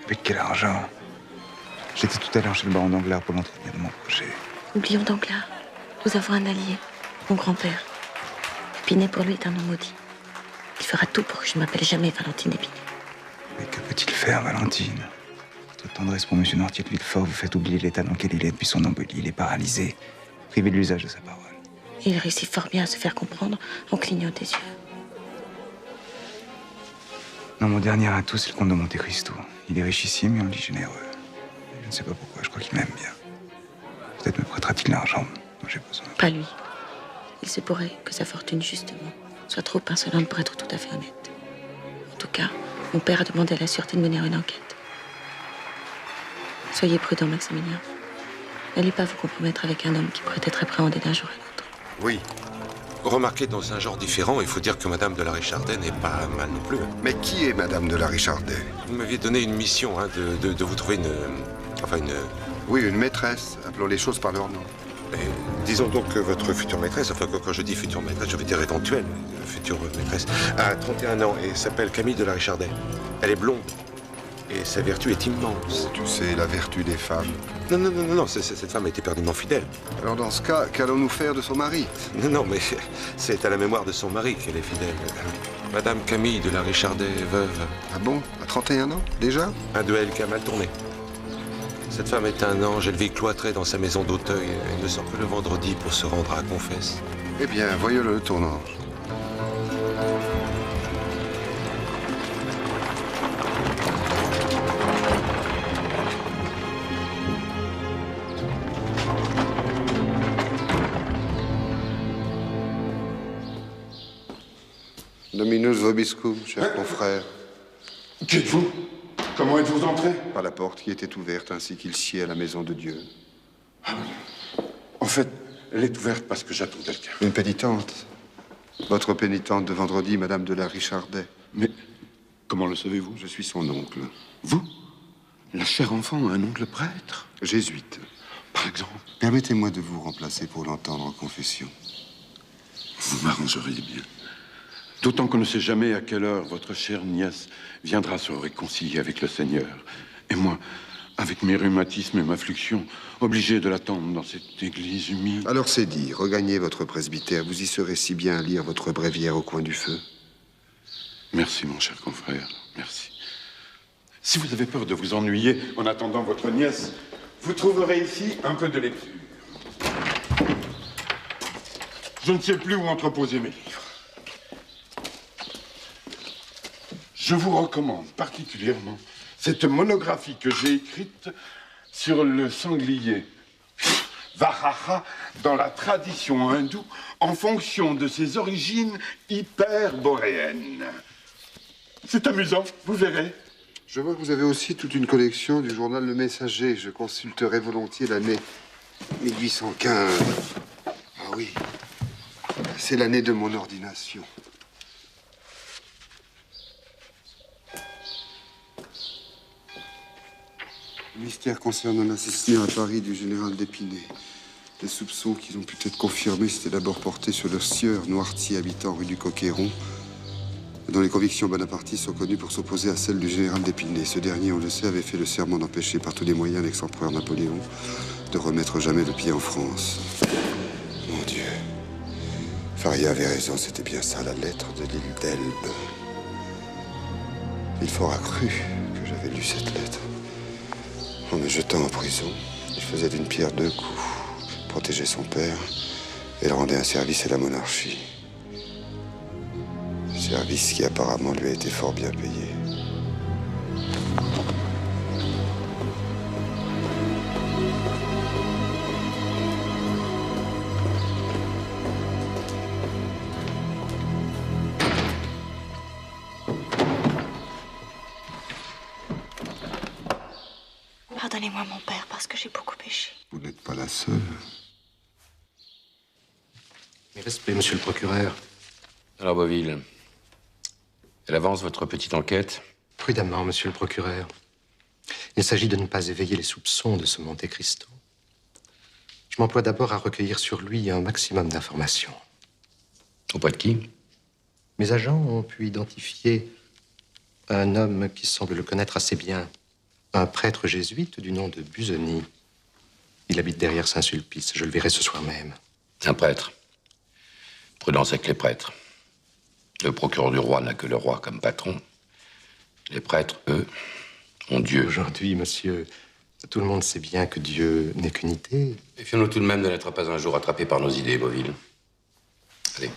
Avec quel argent? J'étais tout à l'heure chez le baron Danglars pour l'entretenir de mon projet. Oublions Danglars. Nous avons un allié, mon grand-père. Épinay, pour lui, est un nom maudit. Il fera tout pour que je ne m'appelle jamais Valentine Épinay. Mais que peut-il faire, Valentine? Votre tendresse pour monsieur Nortier de Villefort vous fait oublier l'état dans lequel il est depuis son embolie. Il est paralysé, privé de l'usage de sa parole. Il réussit fort bien à se faire comprendre en clignant des yeux. Non, mon dernier atout, c'est le comte de Monte Cristo. Il est richissime et on le dit généreux. Je ne sais pas pourquoi, je crois qu'il m'aime bien. Peut-être me prêtera-t-il l'argent dont j'ai besoin. Pas lui. Il se pourrait que sa fortune, justement, soit trop insolente pour être tout à fait honnête. En tout cas, mon père a demandé à la sûreté de mener une enquête. Soyez prudent, Maximilien. N'allez pas vous compromettre avec un homme qui pourrait être appréhendé d'un jour à l'autre. Oui. Remarquez, dans un genre différent, il faut dire que Madame de la Richardet n'est pas mal non plus. Mais qui est Madame de la Richardet? Vous m'aviez donné une mission, hein, de vous trouver une... Enfin, une... Oui, une maîtresse. Appelons les choses par leur nom. Et disons donc que votre future maîtresse, enfin, quand je dis future maîtresse, je veux dire éventuelle future maîtresse, a 31 ans et s'appelle Camille de la Richardet. Elle est blonde. Et sa vertu est immense. Tu sais, la vertu des femmes. Non, cette femme a été perdument fidèle. Alors dans ce cas, qu'allons-nous faire de son mari? Non, mais c'est à la mémoire de son mari qu'elle est fidèle. Madame Camille de la Richardet, veuve. Ah bon? À 31 ans, déjà? Un duel qui a mal tourné. Cette femme est un ange, elle vit cloîtrée dans sa maison d'Auteuil. Elle ne sort que le vendredi pour se rendre à Confesse. Eh bien, voyons le tournange. Dominus vobiscum, cher confrère. Qui êtes-vous? Comment êtes-vous entré? Par la porte qui était ouverte ainsi qu'il sied à la maison de Dieu. Ah oui. En fait, elle est ouverte parce que j'attends quelqu'un. Une pénitente. Votre pénitente de vendredi, Madame de la Richardet. Mais comment le savez-vous? Je suis son oncle. Vous? La chère enfant a un oncle prêtre? Jésuite. Par exemple? Permettez-moi de vous remplacer pour l'entendre en confession. Vous m'arrangeriez bien. D'autant qu'on ne sait jamais à quelle heure votre chère nièce viendra se réconcilier avec le Seigneur. Et moi, avec mes rhumatismes et ma fluxion, obligé de l'attendre dans cette église humide. Alors c'est dit, regagnez votre presbytère. Vous y serez si bien à lire votre bréviaire au coin du feu. Merci, mon cher confrère, merci. Si vous avez peur de vous ennuyer en attendant votre nièce, vous trouverez ici un peu de lecture. Je ne sais plus où entreposer mes livres. Je vous recommande particulièrement cette monographie que j'ai écrite sur le sanglier Varaha dans la tradition hindoue en fonction de ses origines hyperboréennes. C'est amusant, vous verrez. Je vois que vous avez aussi toute une collection du journal Le Messager. Je consulterai volontiers l'année 1815. Ah oui, c'est l'année de mon ordination. Le mystère concernant l'assassinat à Paris du général d'Épinay. Les soupçons qui ont pu être confirmés s'étaient d'abord portés sur le sieur Noirtier habitant rue du Coquéron, dont les convictions bonapartistes sont connues pour s'opposer à celles du général d'Épinay. Ce dernier, on le sait, avait fait le serment d'empêcher par tous les moyens l'ex-empereur Napoléon de remettre jamais le pied en France. Mon Dieu. Faria avait raison, c'était bien ça, la lettre de l'île d'Elbe. Villefort a cru que j'avais lu cette lettre. En me jetant en prison, il faisait d'une pierre deux coups. Protéger son père, et il rendait un service à la monarchie. Service qui apparemment lui a été fort bien payé. Pardonnez-moi, mon père, parce que j'ai beaucoup péché. Vous n'êtes pas la seule. Mes respects, monsieur le procureur. Alors, Beauville, elle avance votre petite enquête? Prudemment, monsieur le procureur. Il s'agit de ne pas éveiller les soupçons de ce Monte Cristo. Je m'emploie d'abord à recueillir sur lui un maximum d'informations. Auprès de qui? Mes agents ont pu identifier un homme qui semble le connaître assez bien. Un prêtre jésuite du nom de Busoni. Il habite derrière Saint-Sulpice. Je le verrai ce soir même. Un prêtre. Prudence avec les prêtres. Le procureur du roi n'a que le roi comme patron. Les prêtres, eux, ont Dieu. Aujourd'hui, monsieur, tout le monde sait bien que Dieu n'est qu'unité. Méfions-nous tout de même de n'être pas un jour attrapés par nos idées, Beauville. Allez.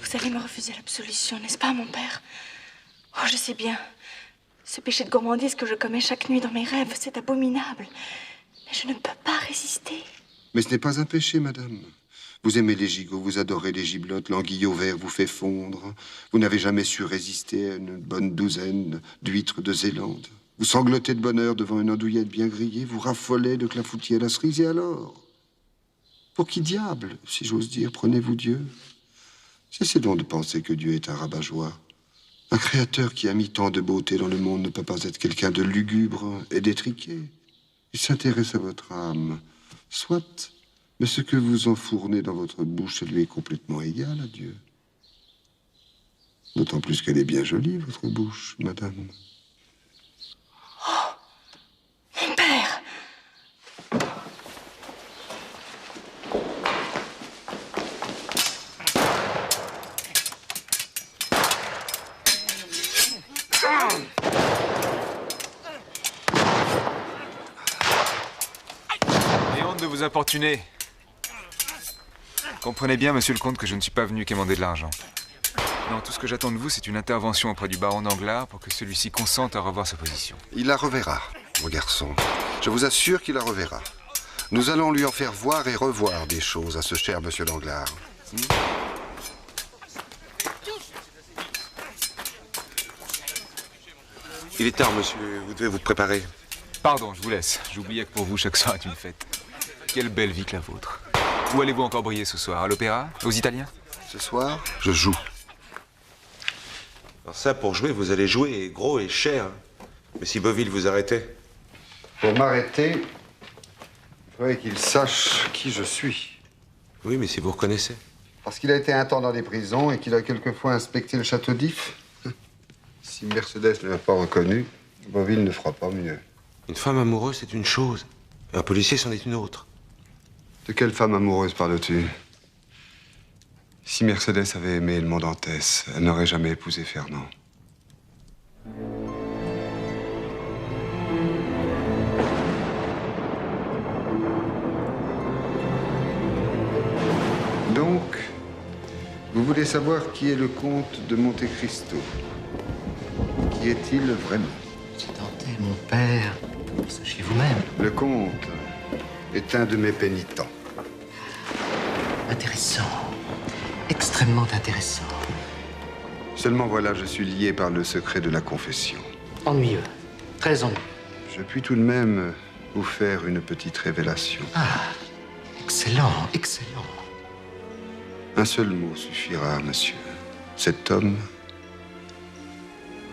Vous allez me refuser l'absolution, n'est-ce pas, mon père? Oh, je sais bien. Ce péché de gourmandise que je commets chaque nuit dans mes rêves, c'est abominable. Mais je ne peux pas résister. Mais ce n'est pas un péché, madame. Vous aimez les gigots, vous adorez les giblottes, l'anguille au vert vous fait fondre. Vous n'avez jamais su résister à une bonne douzaine d'huîtres de Zélande. Vous sanglotez de bonheur devant une andouillette bien grillée, vous raffolez de clafoutis à la cerise, et alors? Pour qui diable, si j'ose dire, prenez-vous Dieu? Cessez donc de penser que Dieu est un rabat-joie. Un créateur qui a mis tant de beauté dans le monde ne peut pas être quelqu'un de lugubre et d'étriqué. Il s'intéresse à votre âme, soit, mais ce que vous enfournez dans votre bouche, ça lui est complètement égal à Dieu. D'autant plus qu'elle est bien jolie, votre bouche, madame. Oh, mon père! J'ai honte de vous importuner. Comprenez bien, monsieur le comte, que je ne suis pas venu quémander de l'argent. Non, tout ce que j'attends de vous, c'est une intervention auprès du baron Danglars pour que celui-ci consente à revoir sa position. Il la reverra, mon garçon. Je vous assure qu'il la reverra. Nous allons lui en faire voir et revoir des choses à ce cher monsieur Danglars. Il est tard, monsieur. Vous devez vous préparer. Pardon, je vous laisse. J'oubliais que pour vous, chaque soir est une fête. Quelle belle vie que la vôtre. Où allez-vous encore briller ce soir? À l'opéra? Aux Italiens? Ce soir, je joue. Alors ça, pour jouer, vous allez jouer gros et cher. Mais si Beauville vous arrêtait? Pour m'arrêter, il faudrait qu'il sache qui je suis. Oui, mais si vous reconnaissez. Parce qu'il a été un temps dans les prisons et qu'il a quelquefois inspecté le château d'If. Si Mercedes ne l'a pas reconnu, Beauville ne fera pas mieux. Une femme amoureuse, c'est une chose. Un policier, c'en est une autre. De quelle femme amoureuse parles-tu? Si Mercedes avait aimé Edmond Dantès, elle n'aurait jamais épousé Fernand. Donc, vous voulez savoir qui est le comte de Monte Cristo? Qui est-il vraiment? C'est Dantès, mon père. Sachez vous-même. Le comte est un de mes pénitents. Intéressant. Extrêmement intéressant. Seulement voilà, je suis lié par le secret de la confession. Ennuyeux. Très ennuyeux. Je puis tout de même vous faire une petite révélation. Ah, excellent, excellent. Un seul mot suffira, monsieur. Cet homme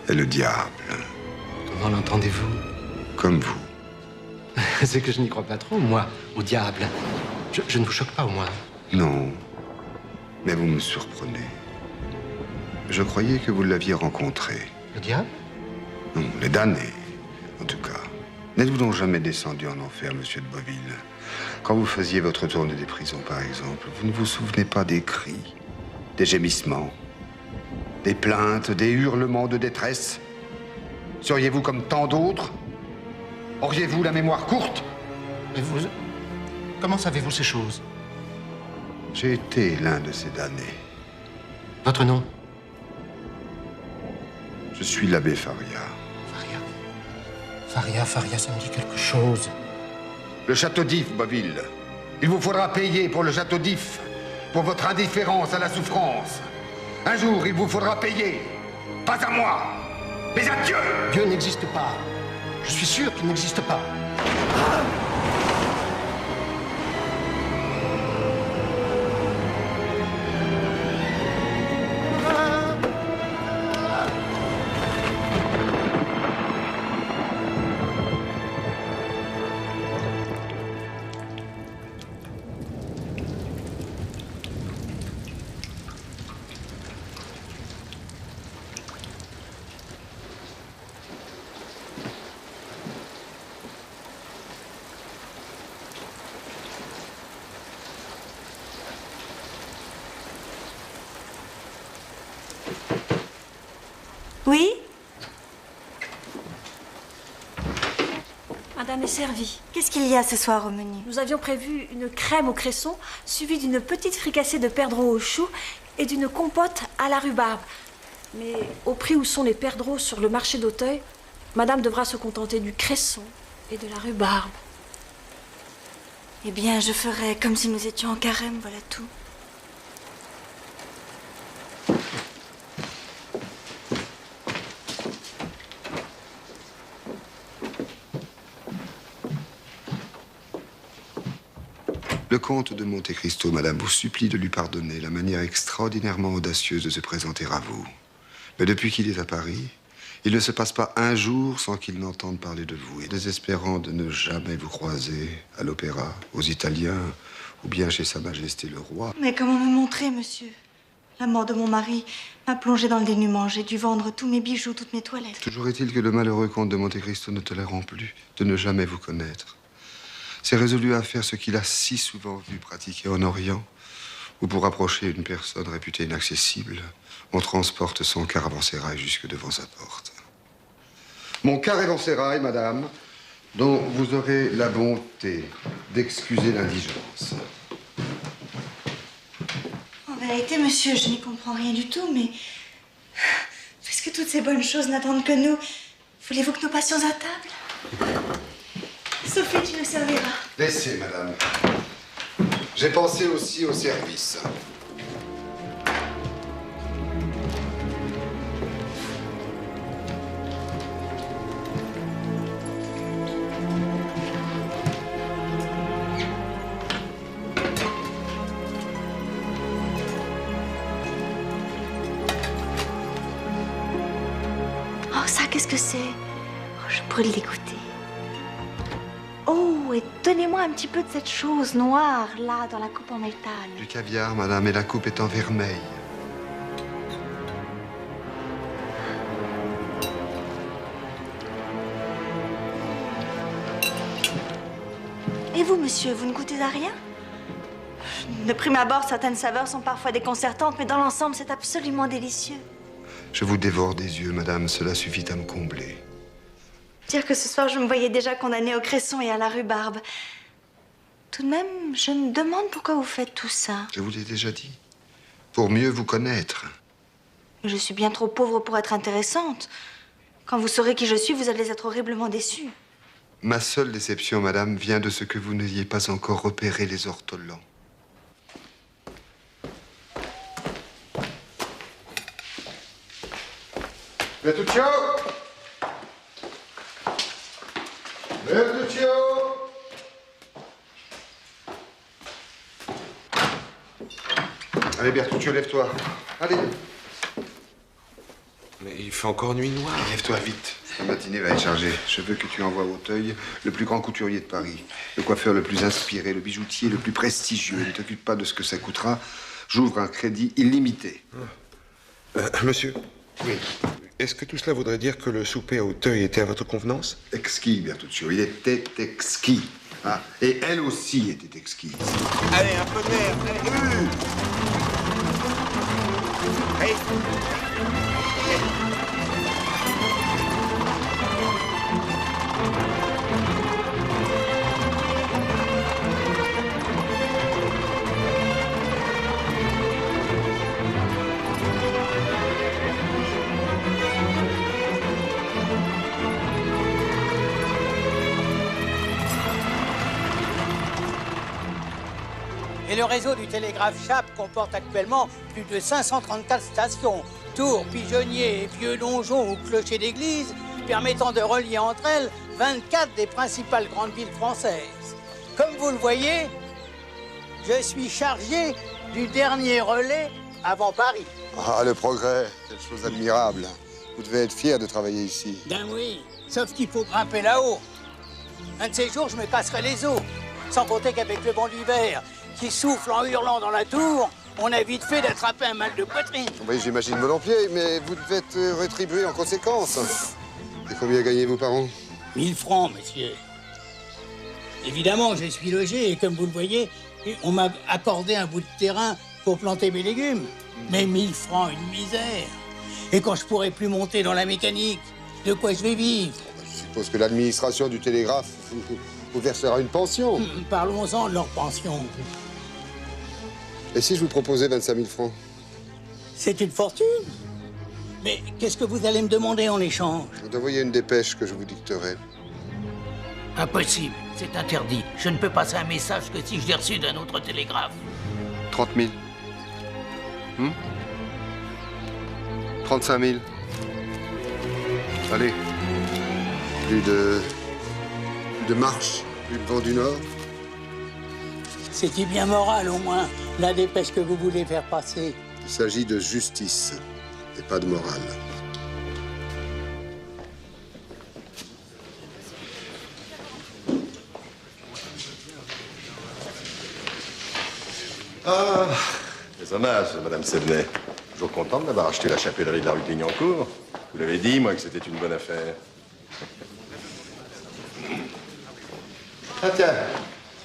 est le diable. Comment Comment l'entendez-vous? Comme vous. C'est que je n'y crois pas trop, moi, au diable. Je ne vous choque pas, au moins. Non. Mais vous me surprenez. Je croyais que vous l'aviez rencontré. Le diable? Non, les damnés, en tout cas. N'êtes-vous donc jamais descendu en enfer, monsieur de Beauville? Quand vous faisiez votre tournée des prisons, par exemple, vous ne vous souvenez pas des cris, des gémissements, des plaintes, des hurlements de détresse? Seriez-vous comme tant d'autres? Auriez-vous la mémoire courte? Mais vous... Comment savez-vous ces choses? J'ai été l'un de ces damnés. Votre nom? Je suis l'abbé Faria. Faria, ça me dit quelque chose. Le château d'If, Beauville. Il vous faudra payer pour le château d'If, pour votre indifférence à la souffrance. Un jour, il vous faudra payer. Pas à moi, mais à Dieu. Dieu n'existe pas. Je suis sûr qu'il n'existe pas. Oui? Madame est servie. Qu'est-ce qu'il y a ce soir au menu? Nous avions prévu une crème au cresson, suivie d'une petite fricassée de perdreaux au chou et d'une compote à la rhubarbe. Mais au prix où sont les perdreaux sur le marché d'Auteuil, Madame devra se contenter du cresson et de la rhubarbe. Eh bien, je ferai comme si nous étions en carême, voilà tout. Le comte de Monte Cristo, madame, vous supplie de lui pardonner la manière extraordinairement audacieuse de se présenter à vous. Mais depuis qu'il est à Paris, il ne se passe pas un jour sans qu'il n'entende parler de vous. Et désespérant de ne jamais vous croiser à l'opéra, aux Italiens, ou bien chez Sa Majesté le Roi. Mais comment me montrer, monsieur? La mort de mon mari m'a plongée dans le dénuement. J'ai dû vendre tous mes bijoux, toutes mes toilettes. Toujours est-il que le malheureux comte de Monte Cristo ne tolérant plus de ne jamais vous connaître, s'est résolu à faire ce qu'il a si souvent vu pratiquer en Orient, où pour approcher une personne réputée inaccessible, on transporte son caravansérail jusque devant sa porte. Mon caravansérail, madame, dont vous aurez la bonté d'excuser l'indigence. En vérité, monsieur, je n'y comprends rien du tout, mais... puisque toutes ces bonnes choses n'attendent que nous, voulez-vous que nous passions à table? Sophie, tu nous serviras. Laissez, madame. J'ai pensé aussi au service. Oh, ça, qu'est-ce que c'est? Oh, je pourrais le dégoûter. Oh, et donnez-moi un petit peu de cette chose noire, là, dans la coupe en métal. Du caviar, madame, et la coupe est en vermeil. Et vous, monsieur, vous ne goûtez à rien? De prime abord, certaines saveurs sont parfois déconcertantes, mais dans l'ensemble, c'est absolument délicieux. Je vous dévore des yeux, madame, cela suffit à me combler. Dire que ce soir, je me voyais déjà condamnée au cresson et à la rhubarbe. Tout de même, je me demande pourquoi vous faites tout ça. Je vous l'ai déjà dit. Pour mieux vous connaître. Je suis bien trop pauvre pour être intéressante. Quand vous saurez qui je suis, vous allez être horriblement déçue. Ma seule déception, madame, vient de ce que vous n'ayez pas encore repéré les ortolans. Bertuccio! Bertuccio! Allez, Bertuccio, lève-toi. Allez. Mais il fait encore nuit noire. Lève-toi vite. La matinée va être chargée. Je veux que tu envoies au Auteuil le plus grand couturier de Paris, le coiffeur le plus inspiré, le bijoutier le plus prestigieux. Ne t'occupe pas de ce que ça coûtera. J'ouvre un crédit illimité. Monsieur. Oui. Est-ce que tout cela voudrait dire que le souper à Auteuil était à votre convenance? Exquis, Bertuccio. Il était exquis. Ah, et elle aussi était exquise. Allez, un peu d'air. Allez. Et le réseau du télégraphe Chap comporte actuellement plus de 534 stations, tours, pigeonniers, vieux donjons ou clochers d'église, permettant de relier entre elles 24 des principales grandes villes françaises. Comme vous le voyez, je suis chargé du dernier relais avant Paris. Ah, le progrès, quelle chose admirable. Vous devez être fier de travailler ici. Ben oui, sauf qu'il faut grimper là-haut. Un de ces jours, je me casserai les os. Sans compter qu'avec le vent d'hiver qui souffle en hurlant dans la tour, on a vite fait d'attraper un mal de poitrine. Oui, j'imagine volontiers, mais vous devez être rétribué en conséquence. Et combien gagnez-vous par an? 1000 francs, monsieur. Évidemment, je suis logé et comme vous le voyez, on m'a accordé un bout de terrain pour planter mes légumes. Mais 1000 francs, une misère. Et quand je pourrai plus monter dans la mécanique, de quoi je vais vivre? Je suppose que l'administration du télégraphe vous versera une pension. Parlons-en de leur pension. Et si je vous proposais 25 000 francs? C'est une fortune. Mais qu'est-ce que vous allez me demander en échange? Vous envoyez une dépêche que je vous dicterai. Impossible, c'est interdit. Je ne peux passer un message que si je l'ai reçu d'un autre télégraphe. 30 000. 35 000. Allez. Plus de marche, plus de vent du Nord. C'est-il bien moral, au moins, la dépêche que vous voulez faire passer? Il s'agit de justice et pas de morale. Ah, les hommages, Madame Sévenet. Toujours contente d'avoir acheté la chapellerie de la rue de Lignancourt. Vous l'avez dit, moi, que c'était une bonne affaire. Ah tiens,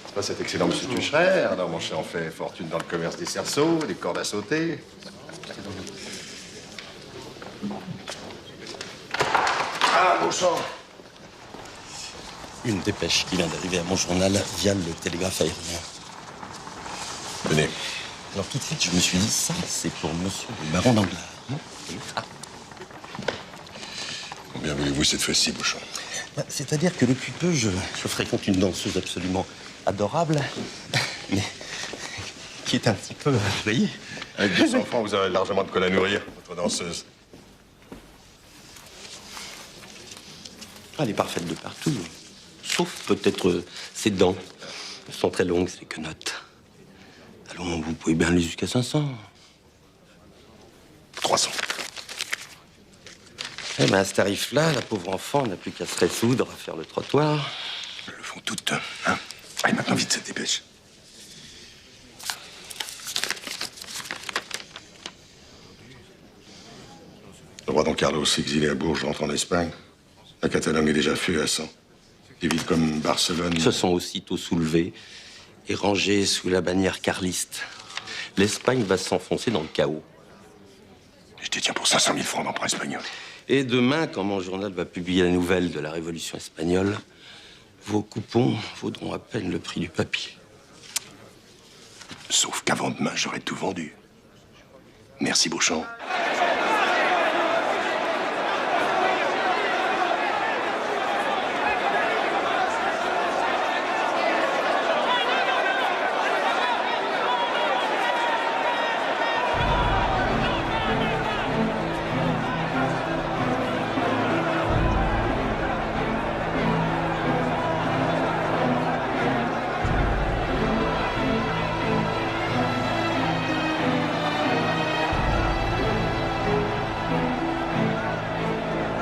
c'est pas cet excellent monsieur Tucherer. Alors, mon cher, on fait fortune dans le commerce des cerceaux, des cordes à sauter. Ah, Beauchamp. Une dépêche qui vient d'arriver à mon journal via le télégraphe aérien. Venez. Alors tout de suite, je me suis dit, ça, c'est pour monsieur le baron Danglars. Combien voulez-vous cette fois-ci, Beauchamp? C'est-à-dire que depuis peu, je fréquente une danseuse absolument adorable, mais qui est un petit peu, vous voyez. Avec 200 francs, vous aurez largement de quoi la nourrir, votre danseuse. Elle est parfaite de partout, sauf peut-être ses dents. Elles sont très longues, c'est que notes. Allons, vous pouvez bien aller jusqu'à 500. 300. Eh ben, à ce tarif-là, la pauvre enfant n'a plus qu'à se ressoudre à faire le trottoir. Elles le font toutes, hein. Allez, maintenant, vite, cette dépêche. Le roi Don Carlos, exilé à Bourges, rentre en Espagne. La Catalogne est déjà feu à sang. Des villes comme Barcelone... Se sont aussitôt soulevés et rangés sous la bannière carliste. L'Espagne va s'enfoncer dans le chaos. Je te tiens pour 500 000 francs d'emprunt espagnol. Et demain, quand mon journal va publier la nouvelle de la Révolution espagnole, vos coupons vaudront à peine le prix du papier. Sauf qu'avant demain, j'aurai tout vendu. Merci, Beauchamp.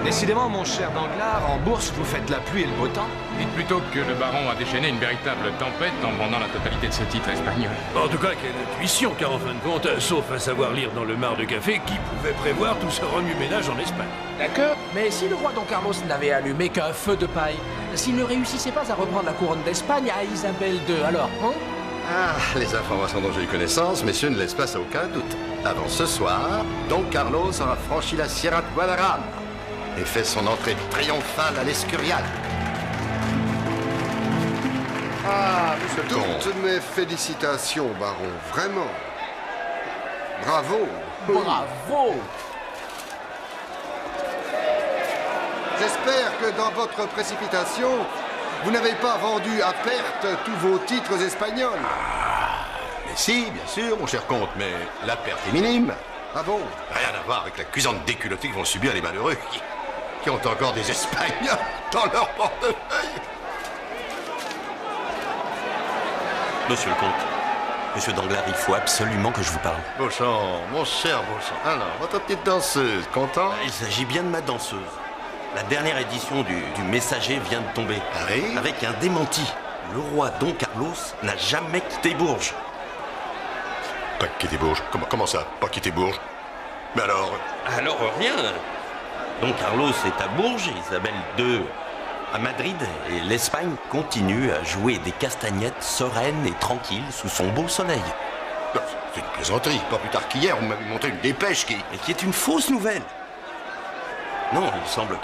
Décidément, mon cher Danglars, en bourse, vous faites la pluie et le beau temps. Dites plutôt que le baron a déchaîné une véritable tempête en vendant la totalité de ce titre espagnol. En tout cas, quelle intuition, car en fin de compte, sauf à savoir lire dans le mar de café, qui pouvait prévoir tout ce remue-ménage en Espagne? D'accord. Mais si le roi Don Carlos n'avait allumé qu'un feu de paille, s'il ne réussissait pas à reprendre la couronne d'Espagne à Isabelle II, alors, hein? Ah, les informations dont j'ai eu connaissance, messieurs, ne laissent place à aucun doute. Avant ce soir, Don Carlos aura franchi la Sierra de Guadarrama et fait son entrée triomphale à l'Escurial. Ah, monsieur toutes mes félicitations, baron. Vraiment. Bravo. Bravo. J'espère que dans votre précipitation, vous n'avez pas vendu à perte tous vos titres espagnols. Mais si, bien sûr, mon cher comte, mais la perte est minime. Ah bon? Rien à voir avec la cuisante déculottée que vont subir les malheureux qui ont encore des Espagnols dans leur portefeuille. Monsieur le comte, monsieur Danglars, il faut absolument que je vous parle. Beauchamp, mon cher Beauchamp. Alors, votre petite danseuse, content? Il s'agit bien de ma danseuse. La dernière édition du Messager vient de tomber. Ah oui? Avec un démenti. Le roi Don Carlos n'a jamais quitté Bourges. Pas quitté Bourges? Comment ça? Pas quitté Bourges? Mais alors... Alors rien. Don Carlos est à Bourges, Isabelle II à Madrid, et l'Espagne continue à jouer des castagnettes sereines et tranquilles sous son beau soleil. C'est une plaisanterie. Pas plus tard qu'hier, on m'avait montré une dépêche qui... Et qui est une fausse nouvelle. Non, il semble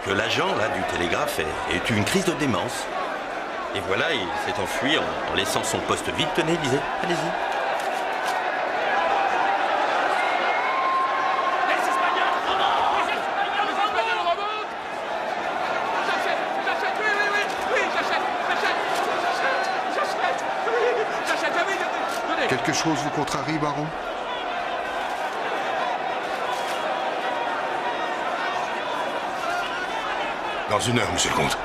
que l'agent là du télégraphe ait eu une crise de démence. Et voilà, il s'est enfui en laissant son poste vide. Tenez, lisez, allez-y. Quelque chose vous contrarie, baron? Dans une heure, monsieur le comte,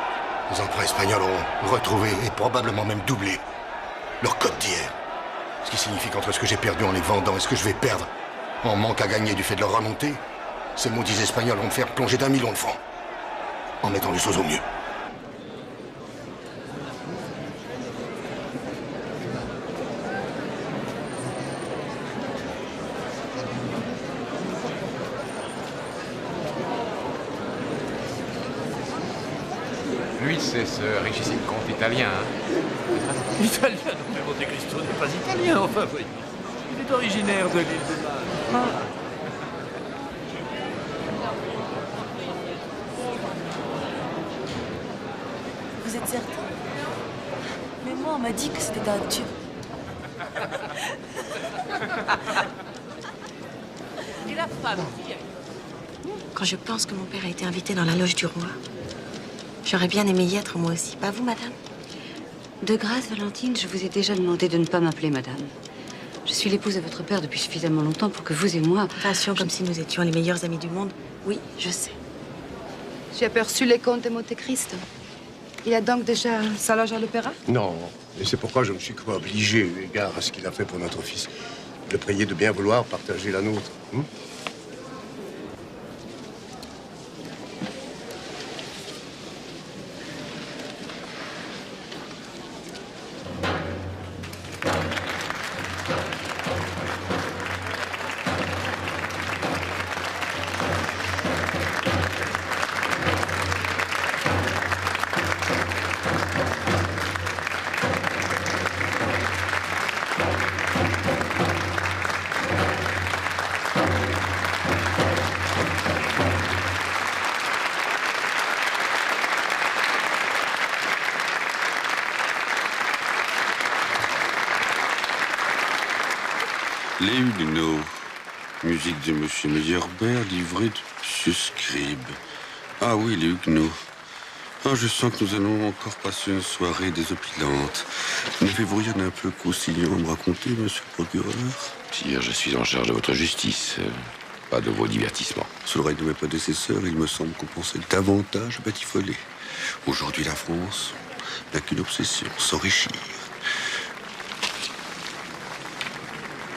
les emprunts espagnols auront retrouvé et probablement même doublé leur cote d'hier. Ce qui signifie qu'entre ce que j'ai perdu en les vendant et ce que je vais perdre en manque à gagner du fait de leur remontée, ces maudits espagnols vont me faire plonger d'1 million de francs en mettant les choses au mieux. Lui, c'est ce richissime comte italien. Hein. Italien? Non, mais Monte Cristo n'est pas italien, enfin, oui. Il est originaire de l'île de Mal. Vous êtes certain? Mais moi, on m'a dit que c'était un Turc. Et la femme? Quand je pense que mon père a été invité dans la loge du roi, j'aurais bien aimé y être moi aussi. Pas vous, madame? De grâce, Valentine, je vous ai déjà demandé de ne pas m'appeler madame. Je suis l'épouse de votre père depuis suffisamment longtemps pour que vous et moi... Fassions comme si nous étions les meilleurs amis du monde. Oui, je sais. J'ai aperçu les comtes de Monte Cristo. Il a donc déjà sa loge à l'opéra? Non, et c'est pourquoi je me suis cru obligé, eu égard à ce qu'il a fait pour notre fils, de le prier de bien vouloir partager la nôtre. Les Huguenots. Musique de Monsieur Meyerbeer, livrée de Monsieur Scribe. Ah oui, les Huguenots. Ah, je sens que nous allons encore passer une soirée désopilante. N'avez-vous rien un peu croustillant à me raconter, monsieur le procureur? Sire, je suis en charge de votre justice, pas de vos divertissements. Sous le règne de mes prédécesseurs, il me semble qu'on pensait davantage batifoler. Aujourd'hui, la France n'a qu'une obsession, s'enrichir.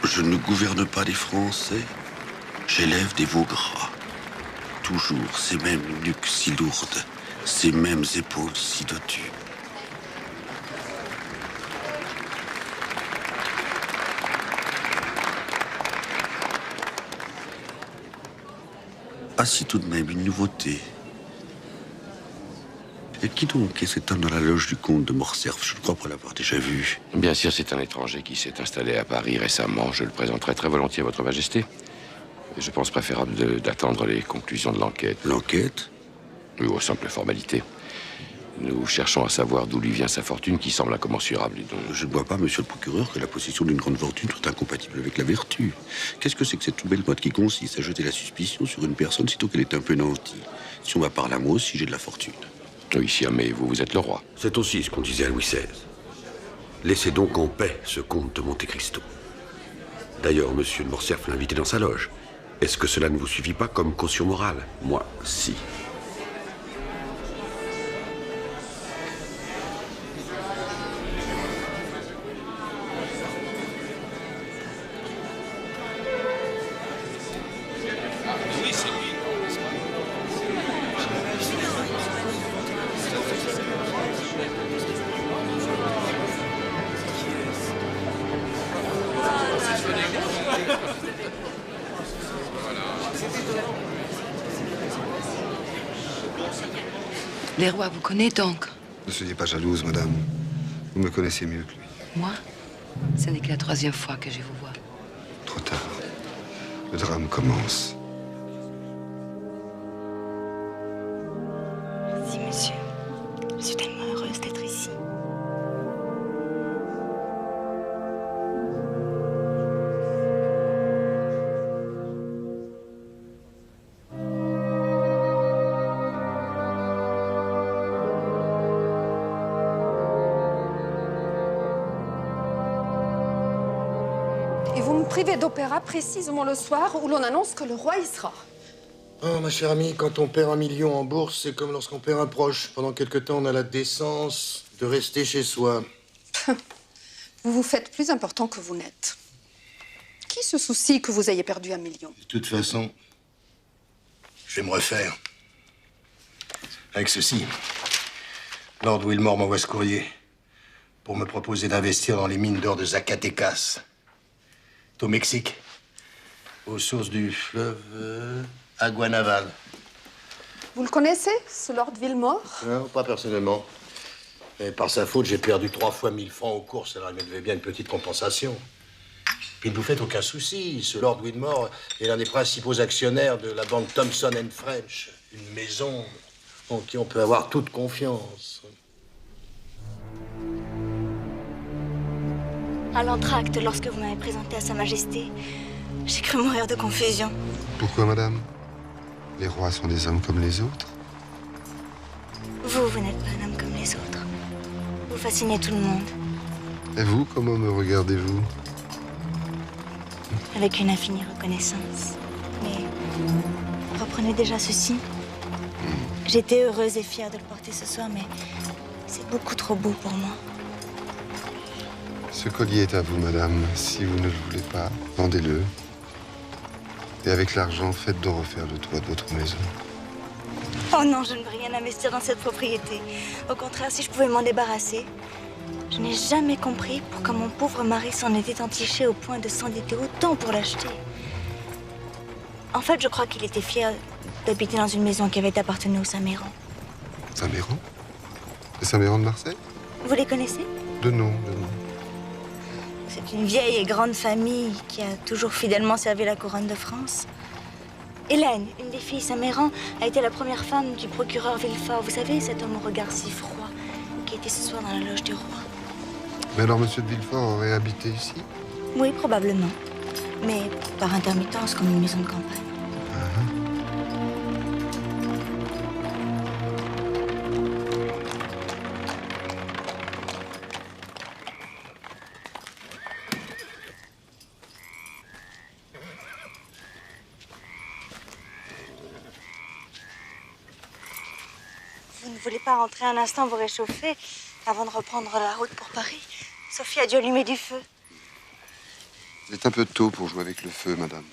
Je ne gouverne pas des Français, j'élève des veaux gras. toujours ces mêmes nuques si lourdes, ces mêmes épaules si dotues. Ah si, tout de même, une nouveauté. Et qui donc est cet homme dans la loge du comte de Morcerf? Je crois pas l'avoir déjà vu. Bien sûr, c'est un étranger qui s'est installé à Paris récemment. Je le présenterai très volontiers à votre majesté. Je pense préférable d'attendre les conclusions de l'enquête. L'enquête? Oui, aux simples formalités. Nous cherchons à savoir d'où lui vient sa fortune qui semble incommensurable. Donc... Je ne vois pas, monsieur le procureur, que la possession d'une grande fortune soit incompatible avec la vertu. Qu'est-ce que c'est que cette nouvelle mode qui consiste à jeter la suspicion sur une personne sitôt qu'elle est un peu nantie? Si on va par là, moi aussi j'ai de la fortune. Oui, sire, mais vous êtes le roi. C'est aussi ce qu'on disait à Louis XVI. Laissez donc en paix ce comte de Monte Cristo. D'ailleurs, monsieur de Morcerf l'a invité dans sa loge. Est-ce que cela ne vous suffit pas comme caution morale? Moi, si. Les rois vous connaissent donc? Ne soyez pas jalouse, madame. Vous me connaissez mieux que lui. Moi? Ce n'est que la 3e fois que je vous vois. Trop tard. Le drame commence. Merci, monsieur. Je suis tellement heureuse d'être ici. Et vous me privez d'opéra précisément le soir où l'on annonce que le roi y sera. Oh, ma chère amie, quand on perd 1 million en bourse, c'est comme lorsqu'on perd un proche. Pendant quelque temps, on a la décence de rester chez soi. Vous vous faites plus important que vous n'êtes. Qui se soucie que vous ayez perdu 1 million? De toute façon, je vais me refaire. Avec ceci, Lord Wilmore m'envoie ce courrier pour me proposer d'investir dans les mines d'or de Zacatecas. C'est au Mexique, aux sources du fleuve Aguanaval. Vous le connaissez, ce Lord Wilmore? Non, pas personnellement. Mais par sa faute, j'ai perdu 3 fois 1000 francs aux courses, alors il me devait bien une petite compensation. Puis ne vous faites aucun souci, ce Lord Wilmore est l'un des principaux actionnaires de la banque Thomson & French, une maison en qui on peut avoir toute confiance. À l'entracte, lorsque vous m'avez présenté à Sa Majesté, j'ai cru mourir de confusion. Pourquoi, madame? Les rois sont des hommes comme les autres. Vous n'êtes pas un homme comme les autres. Vous fascinez tout le monde, Et vous, comment me regardez-vous? avec une infinie reconnaissance. Mais reprenez déjà ceci. J'étais heureuse et fière de le porter ce soir, mais c'est beaucoup trop beau pour moi. Ce collier est à vous, madame. Si vous ne le voulez pas, vendez-le. Et avec l'argent, faites donc refaire le toit de votre maison. Oh non, je ne veux rien investir dans cette propriété. Au contraire, si je pouvais m'en débarrasser. Je n'ai jamais compris pourquoi mon pauvre mari s'en était entiché au point de s'endetter autant pour l'acheter. En fait, je crois qu'il était fier d'habiter dans une maison qui avait appartenu aux Saint-Méran. Saint-Méran? Les Saint-Méran de Marseille? Vous les connaissez? De nom, de nom. C'est une vieille et grande famille qui a toujours fidèlement servi la couronne de France. Hélène, une des filles Saint-Méran, a été la première femme du procureur Villefort. Vous savez, cet homme au regard si froid qui était ce soir dans la loge du roi. Mais alors, monsieur de Villefort aurait habité ici? Oui, probablement. Mais par intermittence, comme une maison de campagne. Vous ne voulez pas rentrer un instant vous réchauffer avant de reprendre la route pour Paris? Sophie a dû allumer du feu. Il est un peu tôt pour jouer avec le feu, madame.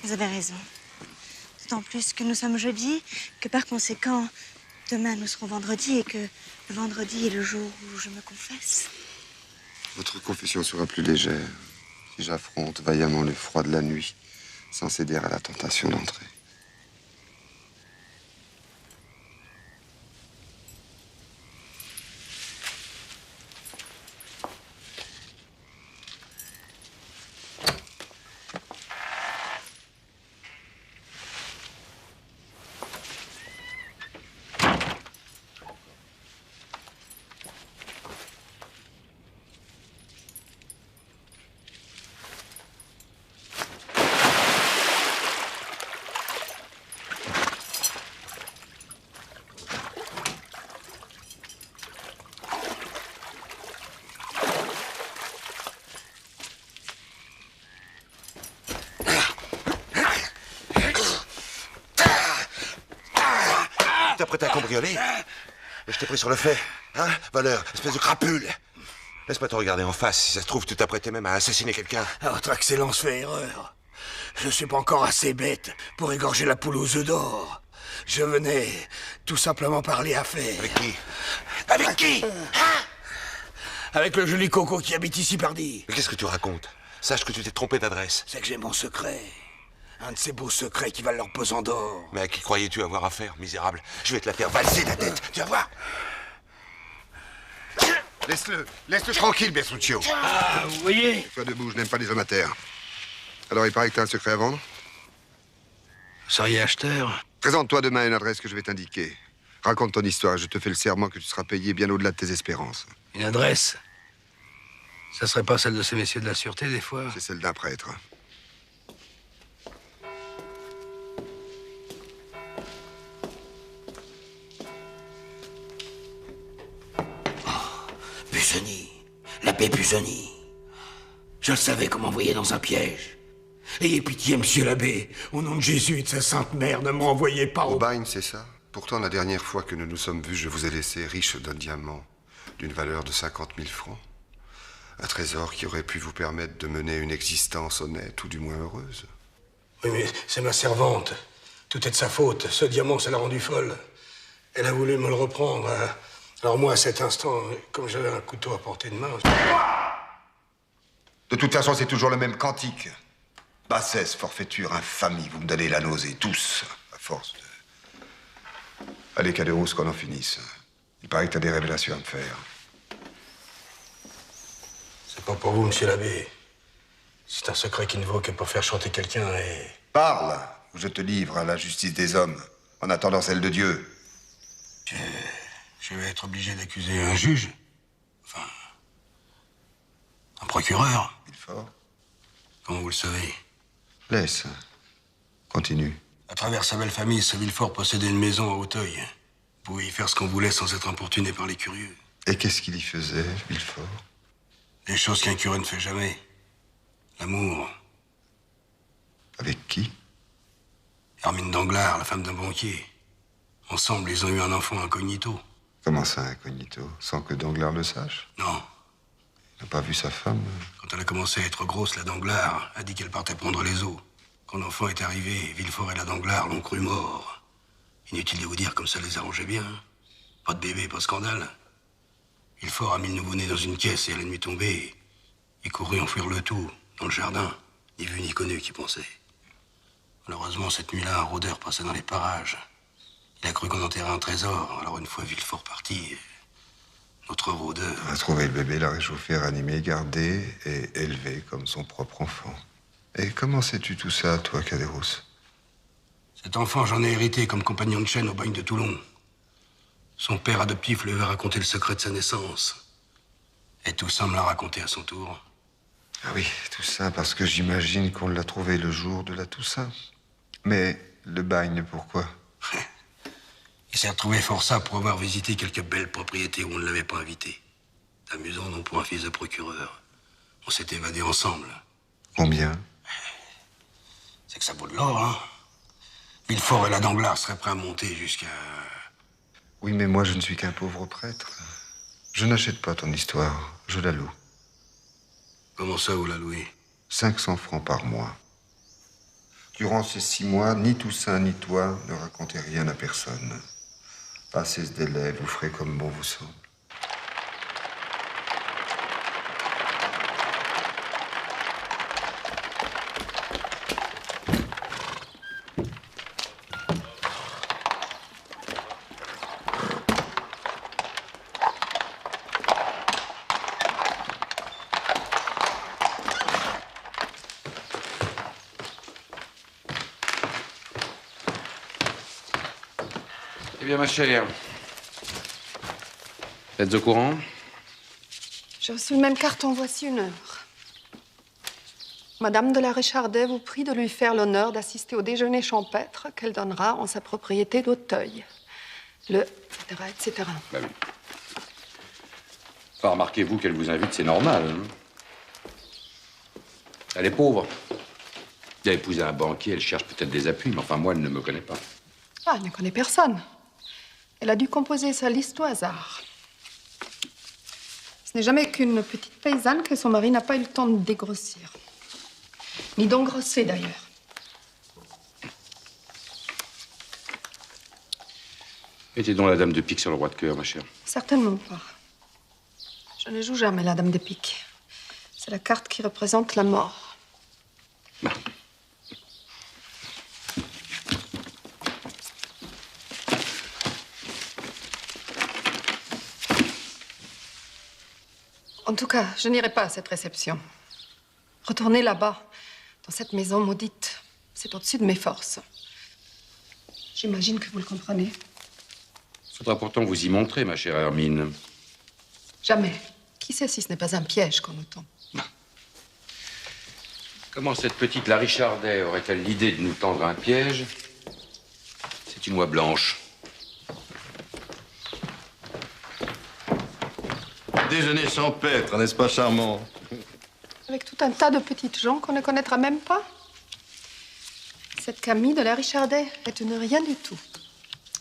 Vous avez raison. D'autant plus que nous sommes jeudi, que par conséquent, demain nous serons vendredi et que le vendredi est le jour où je me confesse. Votre confession sera plus légère si j'affronte vaillamment le froid de la nuit, sans céder à la tentation d'entrer. Tu t'apprêtais à cambrioler? Je t'ai pris sur le fait, hein, voleur, espèce de crapule. Laisse-moi te regarder en face, si ça se trouve, tu t'apprêtais même à assassiner quelqu'un. Votre Excellence fait erreur. Je suis pas encore assez bête pour égorger la poule aux œufs d'or. Je venais tout simplement parler affaires. Avec qui? Avec qui? Avec le joli coco qui habite ici, pardi. Mais qu'est-ce que tu racontes? Sache que tu t'es trompé d'adresse. C'est que j'ai mon secret. Un de ces beaux secrets qui valent leur pesant d'or. Mais à qui croyais-tu avoir affaire, misérable? Je vais te la faire valser la tête, tu vas voir. Laisse-le tranquille, Bersuccio. Ah, vous voyez? Sois debout, je n'aime pas les hommes à terre. Alors, il paraît que t'as un secret à vendre? Vous seriez acheteur? Présente-toi demain à une adresse que je vais t'indiquer. Raconte ton histoire et je te fais le serment que tu seras payé bien au-delà de tes espérances. Une adresse? Ça serait pas celle de ces messieurs de la sûreté, des fois? C'est celle d'un prêtre. Busoni, l'abbé Busoni. Je le savais comment envoyer dans un piège. Ayez pitié, monsieur l'abbé. Au nom de Jésus et de sa sainte mère, ne me renvoyez pas au bagne, c'est ça? Pourtant, la dernière fois que nous nous sommes vus, je vous ai laissé riche d'un diamant d'une valeur de 50 000 francs. Un trésor qui aurait pu vous permettre de mener une existence honnête, ou du moins heureuse. Oui, mais c'est ma servante. Tout est de sa faute. Ce diamant, ça l'a rendue folle. Elle a voulu me le reprendre. Alors moi, à cet instant, comme j'avais un couteau à portée de main... De toute façon, c'est toujours le même cantique. Bassesse, forfaiture, infamie, vous me donnez la nausée, tous, à force de... Allez, Caderousse, qu'on en finisse. Il paraît que t'as des révélations à me faire. C'est pas pour vous, monsieur l'abbé. C'est un secret qui ne vaut que pour faire chanter quelqu'un et... Parle, ou je te livre à la justice des hommes, en attendant celle de Dieu. Je vais être obligé d'accuser un juge. Enfin... un procureur. Villefort. Comment vous le savez? Laisse. Continue. À travers sa belle famille, ce Villefort possédait une maison à Auteuil. Vous pouvez y faire ce qu'on voulait sans être importuné par les curieux. Et qu'est-ce qu'il y faisait, Villefort? Les choses qu'un curieux ne fait jamais. L'amour. Avec qui? Hermine Danglars, la femme d'un banquier. Ensemble, ils ont eu un enfant incognito. Comment ça, incognito? Sans que Danglars le sache? Non. Il n'a pas vu sa femme? Quand elle a commencé à être grosse, la Danglars a dit qu'elle partait prendre les os. Quand l'enfant est arrivé, Villefort et la Danglars l'ont cru mort. Inutile de vous dire comme ça les arrangeait bien. Pas de bébé, pas de scandale. Villefort a mis le nouveau-né dans une caisse et à la nuit tombée, il courut enfouir le tout dans le jardin. Ni vu ni connu qui pensait. Malheureusement, cette nuit-là, un rôdeur passait dans les parages. Il a cru qu'on enterrait un trésor. Alors une fois Villefort parti, notre rôdeur... On a trouvé le bébé, l'a réchauffé, ranimé, gardé et élevé comme son propre enfant. Et comment sais-tu tout ça, toi, Caderousse? Cet enfant, j'en ai hérité comme compagnon de chaîne au bagne de Toulon. Son père adoptif lui avait raconté le secret de sa naissance. Et Toussaint me l'a raconté à son tour. Ah oui, Toussaint, parce que j'imagine qu'on l'a trouvé le jour de la Toussaint. Mais le bagne, pourquoi? Il s'est retrouvé forçat pour avoir visité quelques belles propriétés où on ne l'avait pas invité. C'est amusant, non, pour un fils de procureur. On s'est évadés ensemble. Combien? C'est que ça vaut de l'or, hein? Villefort et la Danglars seraient prêts à monter jusqu'à... Oui, mais moi, je ne suis qu'un pauvre prêtre. Je n'achète pas ton histoire, je la loue. Comment ça, vous la louez? 500 francs par mois. Durant ces 6 mois, ni Toussaint ni toi ne racontez rien à personne. Passez ce délai, vous ferez comme bon vous semble. Eh bien, ma chère, vous êtes au courant? J'ai reçu le même carton, voici 1 heure. Madame de la Richardet vous prie de lui faire l'honneur d'assister au déjeuner champêtre qu'elle donnera en sa propriété d'Auteuil. etc. Bah oui. Enfin, remarquez-vous qu'elle vous invite, c'est normal. Hein? Elle est pauvre. Elle a épousé un banquier, elle cherche peut-être des appuis, mais enfin, moi, elle ne me connaît pas. Ah, elle ne connaît personne. Elle a dû composer sa liste au hasard. Ce n'est jamais qu'une petite paysanne que son mari n'a pas eu le temps de dégrossir. Ni d'engrosser, d'ailleurs. Mettez donc la dame de pique sur le roi de cœur, ma chère. Certainement pas. Je ne joue jamais la dame de pique. C'est la carte qui représente la mort. En tout cas, je n'irai pas à cette réception. Retourner là-bas, dans cette maison maudite, c'est au-dessus de mes forces. J'imagine que vous le comprenez. Il faudra pourtant vous y montrer, ma chère Hermine. Jamais. Qui sait si ce n'est pas un piège qu'on nous tend? Comment cette petite la Richardet aurait-elle l'idée de nous tendre un piège? C'est une oie blanche. Déjeuner champêtre, n'est-ce pas charmant? Avec tout un tas de petites gens qu'on ne connaîtra même pas. Cette Camille de la Richardet est une rien du tout.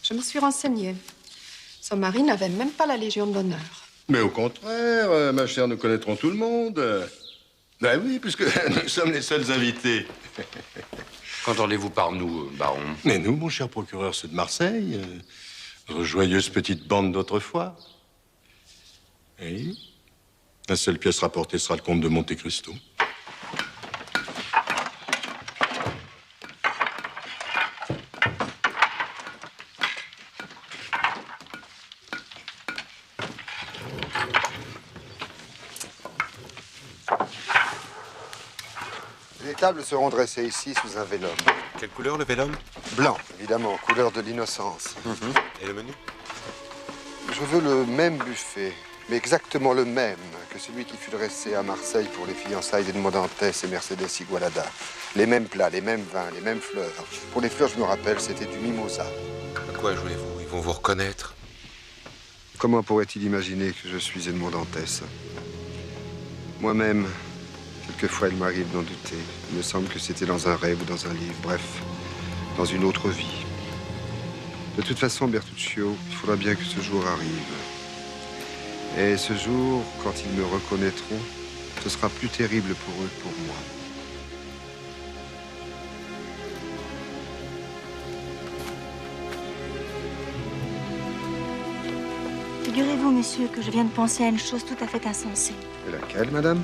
Je me suis renseignée. Son mari n'avait même pas la Légion d'honneur. Mais au contraire, ma chère, nous connaîtrons tout le monde. Ben oui, puisque nous sommes les seuls invités. Qu'entendez-vous par nous, baron? Mais nous, mon cher procureur, ceux de Marseille, notre joyeuse petite bande d'autrefois. Oui. La seule pièce rapportée sera le comte de Monte Cristo. Les tables seront dressées ici sous un vélum. Quelle couleur, le vélum? Blanc, évidemment, couleur de l'innocence. Et le menu? Je veux le même buffet, mais exactement le même que celui qui fut dressé à Marseille pour les fiançailles d'Edmond Dantès et Mercedes Igualada. Les mêmes plats, les mêmes vins, les mêmes fleurs. Pour les fleurs, je me rappelle, c'était du mimosa. À quoi jouez-vous? Ils vont vous reconnaître. Comment pourrait-il imaginer que je suis Edmond Dantès? Moi-même, quelquefois, il m'arrive d'en douter. Il me semble que c'était dans un rêve ou dans un livre. Bref, dans une autre vie. De toute façon, Bertuccio, il faudra bien que ce jour arrive. Et ce jour, quand ils me reconnaîtront, ce sera plus terrible pour eux que pour moi. Figurez-vous, monsieur, que je viens de penser à une chose tout à fait insensée. Et laquelle, madame?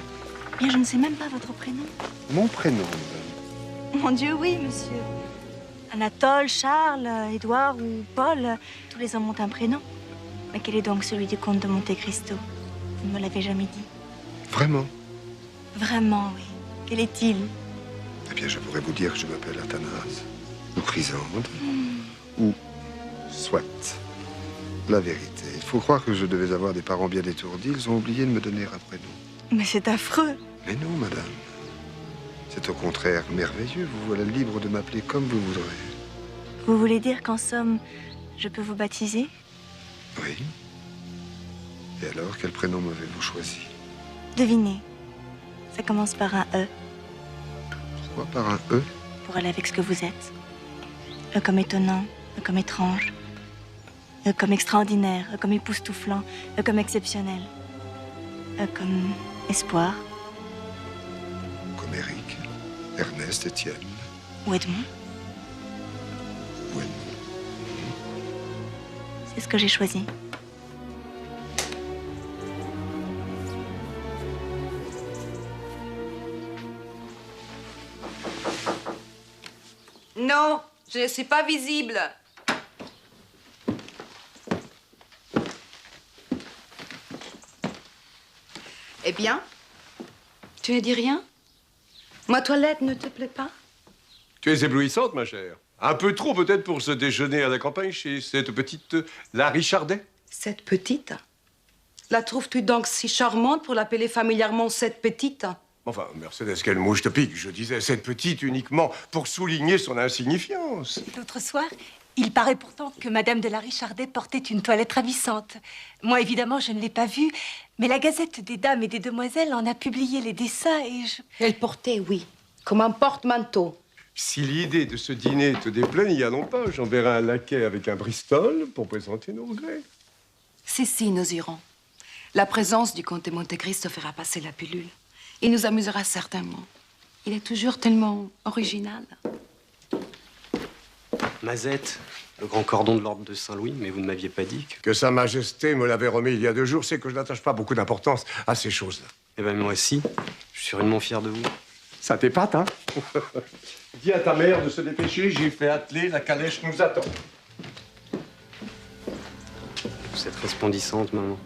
Bien, je ne sais même pas votre prénom. Mon prénom, madame. Mon Dieu, oui, monsieur. Anatole, Charles, Édouard ou Paul, tous les hommes ont un prénom. Mais quel est donc celui du comte de Monte Cristo? Vous ne me l'avez jamais dit. Vraiment? Vraiment, oui. Quel est-il? Eh bien, je pourrais vous dire que je m'appelle Athanase, ou Chrysande, ou soit. La vérité. Il faut croire que je devais avoir des parents bien étourdis. Ils ont oublié de me donner un prénom. Mais c'est affreux. Mais non, madame. C'est au contraire merveilleux. Vous voilà libre de m'appeler comme vous voudrez. Vous voulez dire qu'en somme, je peux vous baptiser? Oui. Et alors, quel prénom m'avez-vous choisi? Devinez. Ça commence par un E. Pourquoi par un E? Pour aller avec ce que vous êtes. E comme étonnant, E comme étrange. E comme extraordinaire, E comme époustouflant, E comme exceptionnel. E comme espoir. Comme Éric, Ernest, Étienne, Ou Edmond? Oui. C'est ce que j'ai choisi. Non, je ne suis pas visible. Eh bien, tu ne dis rien? Ma toilette ne te plaît pas? Tu es éblouissante, ma chère. Un peu trop, peut-être, pour ce déjeuner à la campagne chez cette petite Larry Chardet. Cette petite? La trouves-tu donc si charmante pour l'appeler familièrement cette petite? Enfin, Mercedes, quel mot je te pique. Je disais cette petite uniquement pour souligner son insignifiance. L'autre soir, il paraît pourtant que Madame de la Richardet portait une toilette ravissante. Moi, évidemment, je ne l'ai pas vue, mais la Gazette des Dames et des Demoiselles en a publié les dessins et je... Elle portait, oui, comme un porte-manteau. Si l'idée de ce dîner te déplaît, n'y allons pas. J'enverrai un laquais avec un Bristol pour présenter nos regrets. Si, nous irons. La présence du comte de Monte Cristo fera passer la pilule. Il nous amusera certainement. Il est toujours tellement original. Mazette, le grand cordon de l'ordre de Saint-Louis, mais vous ne m'aviez pas dit Que Sa Majesté me l'avait remis il y a 2 jours, c'est que je n'attache pas beaucoup d'importance à ces choses-là. Eh ben moi aussi, je suis sûrement fier de vous. Ça t'épate, hein? Dis à ta mère de se dépêcher, j'ai fait atteler, la calèche nous attend. Vous êtes resplendissante, maman.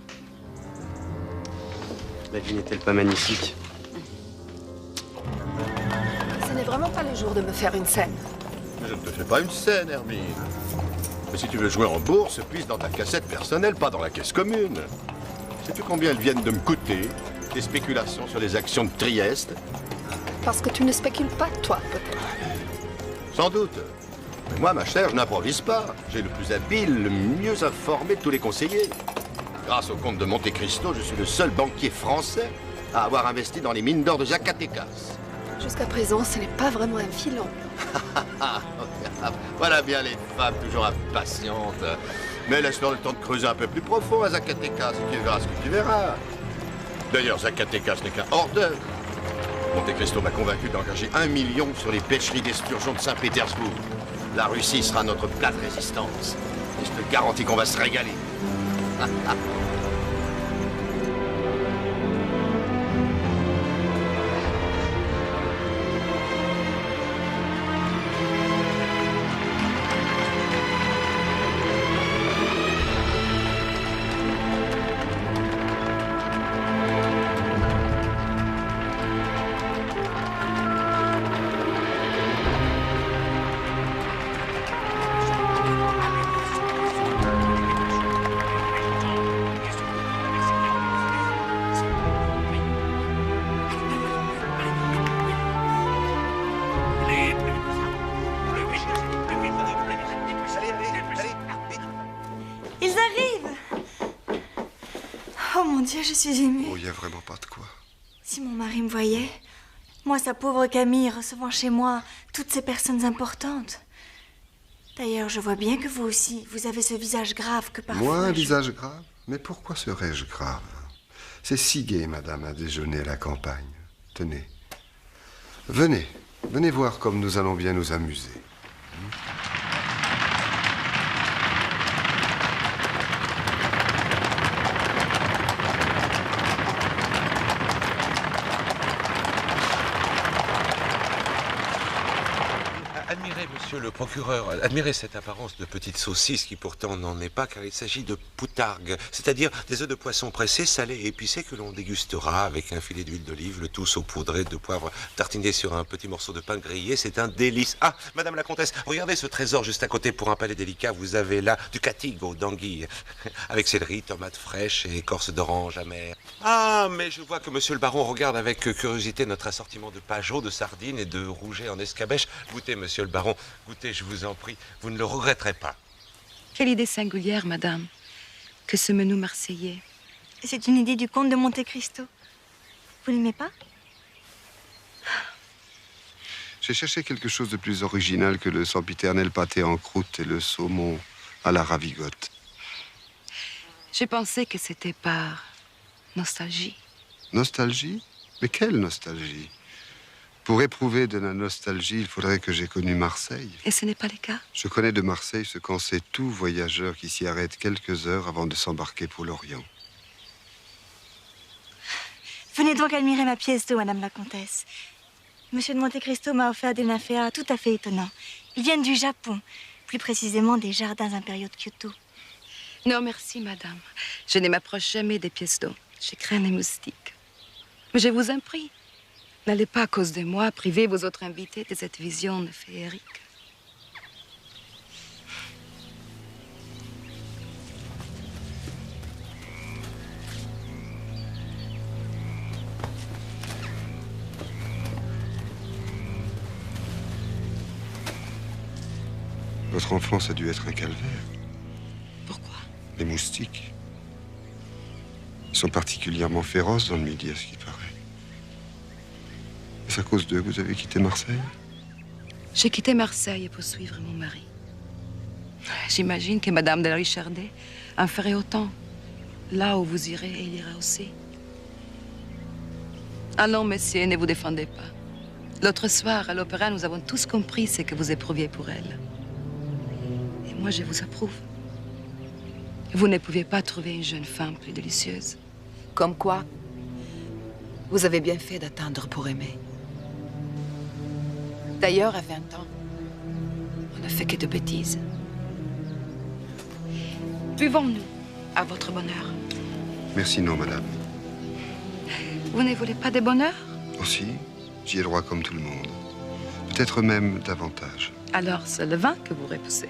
La vie n'est-elle pas magnifique? Ce n'est vraiment pas le jour de me faire une scène. Je ne te fais pas une scène, Hermine. Mais si tu veux jouer en bourse, puise dans ta cassette personnelle, pas dans la caisse commune. Sais-tu combien elles viennent de me coûter, les spéculations sur les actions de Trieste? Parce que tu ne spécules pas, toi, peut-être. Sans doute. Mais moi, ma chère, je n'improvise pas. J'ai le plus habile, le mieux informé de tous les conseillers. Grâce au comte de Monte Cristo, je suis le seul banquier français à avoir investi dans les mines d'or de Zacatecas. Jusqu'à présent, ce n'est pas vraiment un filon. Voilà bien les femmes toujours impatientes. Mais laisse-leur le temps de creuser un peu plus profond à Zacatecas, tu verras ce que tu verras. D'ailleurs, Zacatecas n'est qu'un hors-d'œuvre. Monte Cristo m'a convaincu d'engager 1 million sur les pêcheries d'esturgeon de Saint-Pétersbourg. La Russie sera notre plat de résistance. Et je te garantis qu'on va se régaler. Ils arrivent! Oh mon Dieu, je suis émue. Oh, il n'y a vraiment pas de quoi. Si mon mari me voyait, moi, sa pauvre Camille, recevant chez moi toutes ces personnes importantes. D'ailleurs, je vois bien que vous aussi, vous avez ce visage grave que parfois... Moi, un visage grave? Mais pourquoi serais-je grave? C'est si gai, madame, à déjeuner à la campagne. Tenez. Venez. Venez voir comme nous allons bien nous amuser. Admirez, monsieur le procureur, admirez cette apparence de petite saucisse qui pourtant n'en est pas, car il s'agit de poutargue, c'est-à-dire des œufs de poisson pressés, salés et épicés que l'on dégustera avec un filet d'huile d'olive, le tout saupoudré de poivre tartiné sur un petit morceau de pain grillé. C'est un délice. Ah, madame la comtesse, regardez ce trésor juste à côté pour un palais délicat. Vous avez là du catigo d'anguille, avec céleri, tomates fraîches et écorce d'orange amère. Ah, mais je vois que monsieur le baron regarde avec curiosité notre assortiment de pageaux, de sardines et de rouget en escabèche. Goûtez, monsieur le baron, goûtez, je vous en prie, vous ne le regretterez pas. Quelle idée singulière, madame, que ce menu marseillais. C'est une idée du comte de Monte Cristo. Vous l'aimez pas? J'ai cherché quelque chose de plus original que le sempiternel pâté en croûte et le saumon à la ravigote. J'ai pensé que c'était par nostalgie. Nostalgie? Mais quelle nostalgie? Pour éprouver de la nostalgie, il faudrait que j'aie connu Marseille. Et ce n'est pas le cas? Je connais de Marseille ce qu'en sait tout voyageur qui s'y arrête quelques heures avant de s'embarquer pour l'Orient. Venez donc admirer ma pièce d'eau, Madame la Comtesse. Monsieur de Monte Cristo m'a offert des nymphéas tout à fait étonnants. Ils viennent du Japon, plus précisément des jardins impériaux de Kyoto. Non, merci, madame. Je ne m'approche jamais des pièces d'eau. Je crains les moustiques. Mais je vous en prie, n'allez pas à cause de moi priver vos autres invités de cette vision féerique. Votre enfance a dû être un calvaire. Pourquoi? Les moustiques. Ils sont particulièrement féroces dans le Midi, à ce qu'il paraît. Est-ce à cause d'eux que vous avez quitté Marseille? J'ai quitté Marseille pour suivre mon mari. J'imagine que Madame de la Richardet en ferait autant. Là où vous irez, il ira aussi. Ah non, monsieur, ne vous défendez pas. L'autre soir, à l'opéra, nous avons tous compris ce que vous éprouviez pour elle. Et moi, je vous approuve. Vous ne pouviez pas trouver une jeune femme plus délicieuse. Comme quoi, vous avez bien fait d'attendre pour aimer. D'ailleurs, à 20 ans, on ne fait que de bêtises. Buvons-nous à votre bonheur. Merci, non, madame. Vous ne voulez pas de bonheur? Aussi, j'y ai droit comme tout le monde. Peut-être même davantage. Alors, c'est le vin que vous repoussez.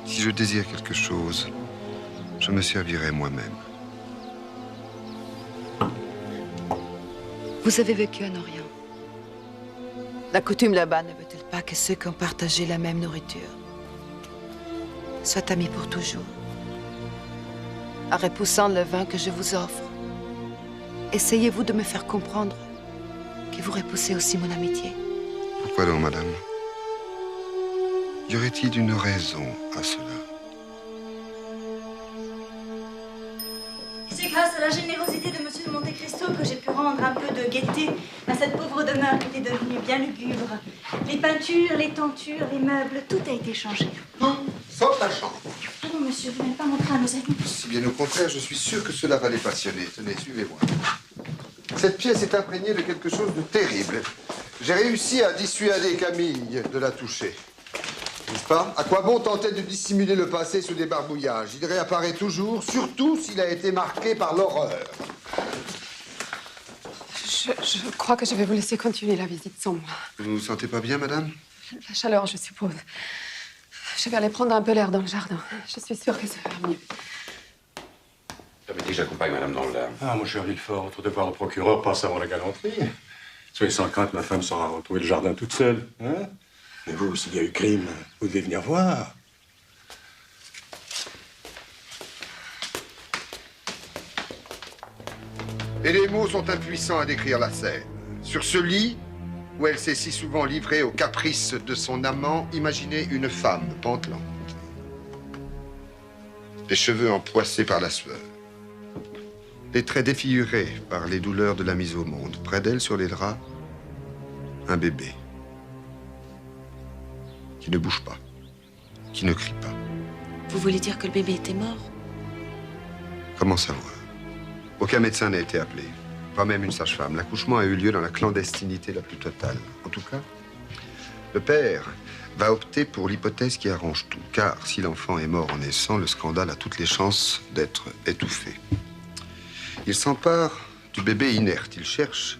Si je désire quelque chose, je me servirai moi-même. Vous avez vécu en Orient. La coutume là-bas ne veut-elle pas que ceux qui ont partagé la même nourriture soient amis pour toujours? En repoussant le vin que je vous offre, essayez-vous de me faire comprendre que vous repoussez aussi mon amitié? Pourquoi donc, madame? Y aurait-il une raison à cela? C'est grâce à la générosité de Monsieur de Monte Cristo que j'ai pu rendre un peu de gaieté à cette pauvre demeure qui était devenue bien lugubre. Les peintures, les tentures, les meubles, tout a été changé. Sauf la chambre. Ah non, monsieur, vous n'allez pas montrer à nos amis. Si bien au contraire, je suis sûr que cela va les passionner. Tenez, suivez-moi. Cette pièce est imprégnée de quelque chose de terrible. J'ai réussi à dissuader Camille de la toucher. N'est-ce pas? À quoi bon tenter de dissimuler le passé sous des barbouillages? Il réapparaît toujours, surtout s'il a été marqué par l'horreur. Je crois que je vais vous laisser continuer la visite sans moi. Vous ne vous sentez pas bien, madame? La chaleur, je suppose. Je vais aller prendre un peu l'air dans le jardin. Je suis sûre que ça va mieux. Permettez que j'accompagne madame dans le lard. Ah, mon cher Villefort, votre devoir de procureur passe avant la galanterie. Soyez sans crainte, ma femme saura retrouver le jardin toute seule. Hein? Mais vous, s'il y a eu crime, vous devez venir voir. Et les mots sont impuissants à décrire la scène. Sur ce lit, où elle s'est si souvent livrée aux caprices de son amant, imaginez une femme pantelante. Les cheveux empoissés par la sueur. Les traits défigurés par les douleurs de la mise au monde. Près d'elle, sur les draps, un bébé. Qui ne bouge pas. Qui ne crie pas. Vous voulez dire que le bébé était mort? Comment savoir? Aucun médecin n'a été appelé. Pas même une sage-femme. L'accouchement a eu lieu dans la clandestinité la plus totale. En tout cas, le père va opter pour l'hypothèse qui arrange tout. Car si l'enfant est mort en naissant, le scandale a toutes les chances d'être étouffé. Il s'empare du bébé inerte. Il cherche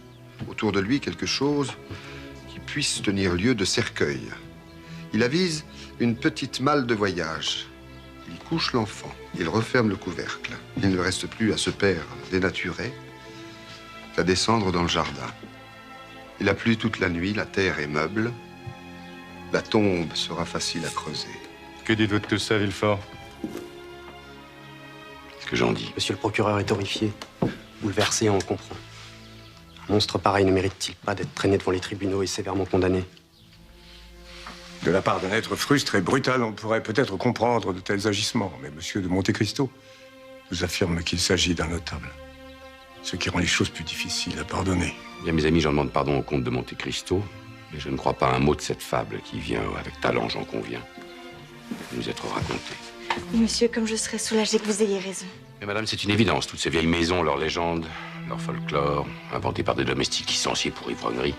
autour de lui quelque chose qui puisse tenir lieu de cercueil. Il avise une petite malle de voyage. Il couche l'enfant. Il referme le couvercle. Il ne reste plus à ce père dénaturé qu'à descendre dans le jardin. Il a plu toute la nuit, la terre est meuble. La tombe sera facile à creuser. Que dites-vous de tout ça, Villefort? Ce que j'en dis. Monsieur le procureur est horrifié. Bouleversé, on le comprend. Un monstre pareil ne mérite-t-il pas d'être traîné devant les tribunaux et sévèrement condamné? De la part d'un être frustré et brutal, on pourrait peut-être comprendre de tels agissements. Mais Monsieur de Monte Cristo nous affirme qu'il s'agit d'un notable. Ce qui rend les choses plus difficiles à pardonner. Bien, mes amis, j'en demande pardon au comte de Monte Cristo, mais je ne crois pas un mot de cette fable qui vient, avec talent, j'en conviens, nous être racontée. Monsieur, comme je serais soulagée que vous ayez raison. Mais madame, c'est une évidence. Toutes ces vieilles maisons, leurs légendes, leur folklore, inventés par des domestiques licenciés pour ivrognerie,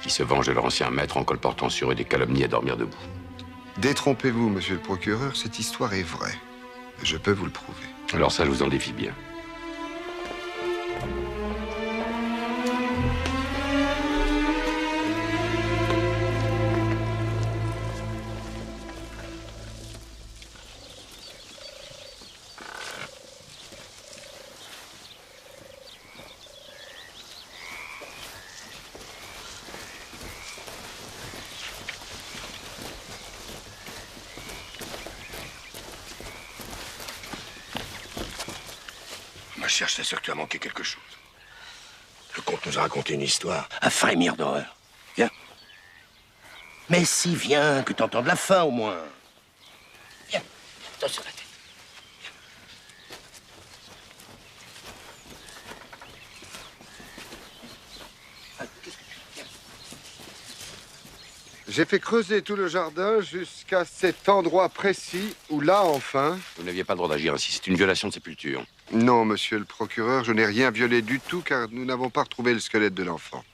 qui se vengent de leur ancien maître en colportant sur eux des calomnies à dormir debout. Détrompez-vous, monsieur le procureur, cette histoire est vraie. Je peux vous le prouver. Alors ça, je vous en défie bien. Ma chère, c'est sûr que tu as manqué quelque chose. Le comte nous a raconté une histoire à frémir d'horreur. Viens. Mais si, viens, que t'entendes la fin au moins. Viens, toi sur la tête. J'ai fait creuser tout le jardin jusqu'à cet endroit précis où là, enfin... Vous n'aviez pas le droit d'agir ainsi. C'est une violation de sépulture. Non, monsieur le procureur, je n'ai rien violé du tout car nous n'avons pas retrouvé le squelette de l'enfant.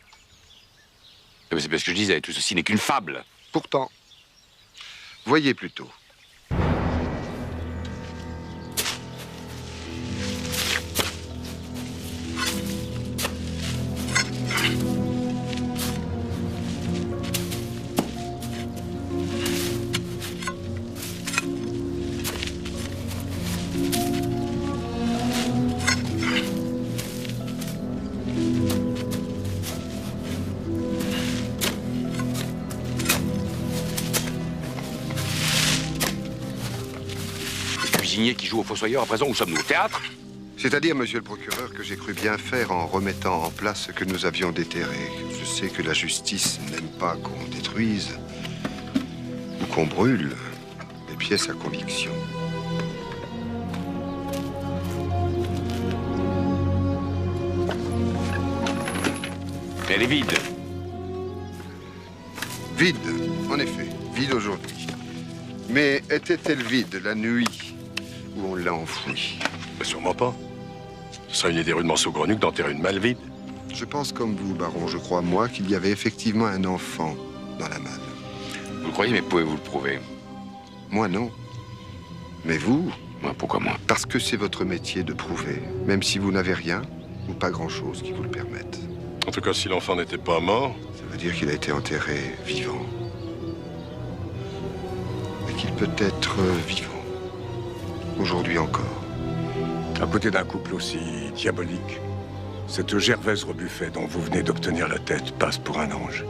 Mais c'est parce que je disais, tout ceci n'est qu'une fable. Pourtant, voyez plutôt. Qui joue au fossoyeur, à présent, où sommes-nous? Au théâtre? C'est-à-dire, monsieur le procureur, que j'ai cru bien faire en remettant en place ce que nous avions déterré. Je sais que la justice n'aime pas qu'on détruise ou qu'on brûle les pièces à conviction. Mais elle est vide. Vide, en effet, vide aujourd'hui. Mais était-elle vide la nuit où on l'a enfoui? Mais sûrement pas. Ce serait une idée rudement saugrenue que d'enterrer une malle vide. Je pense comme vous, baron. Je crois, moi, qu'il y avait effectivement un enfant dans la malle. Vous le croyez, mais pouvez-vous le prouver? Moi, non. Mais vous? Moi, pourquoi moi? Parce que c'est votre métier de prouver, même si vous n'avez rien ou pas grand-chose qui vous le permette. En tout cas, si l'enfant n'était pas mort... Ça veut dire qu'il a été enterré vivant. Et qu'il peut être vivant. Aujourd'hui encore. À côté d'un couple aussi diabolique, cette Gervaise Rebuffet dont vous venez d'obtenir la tête passe pour un ange.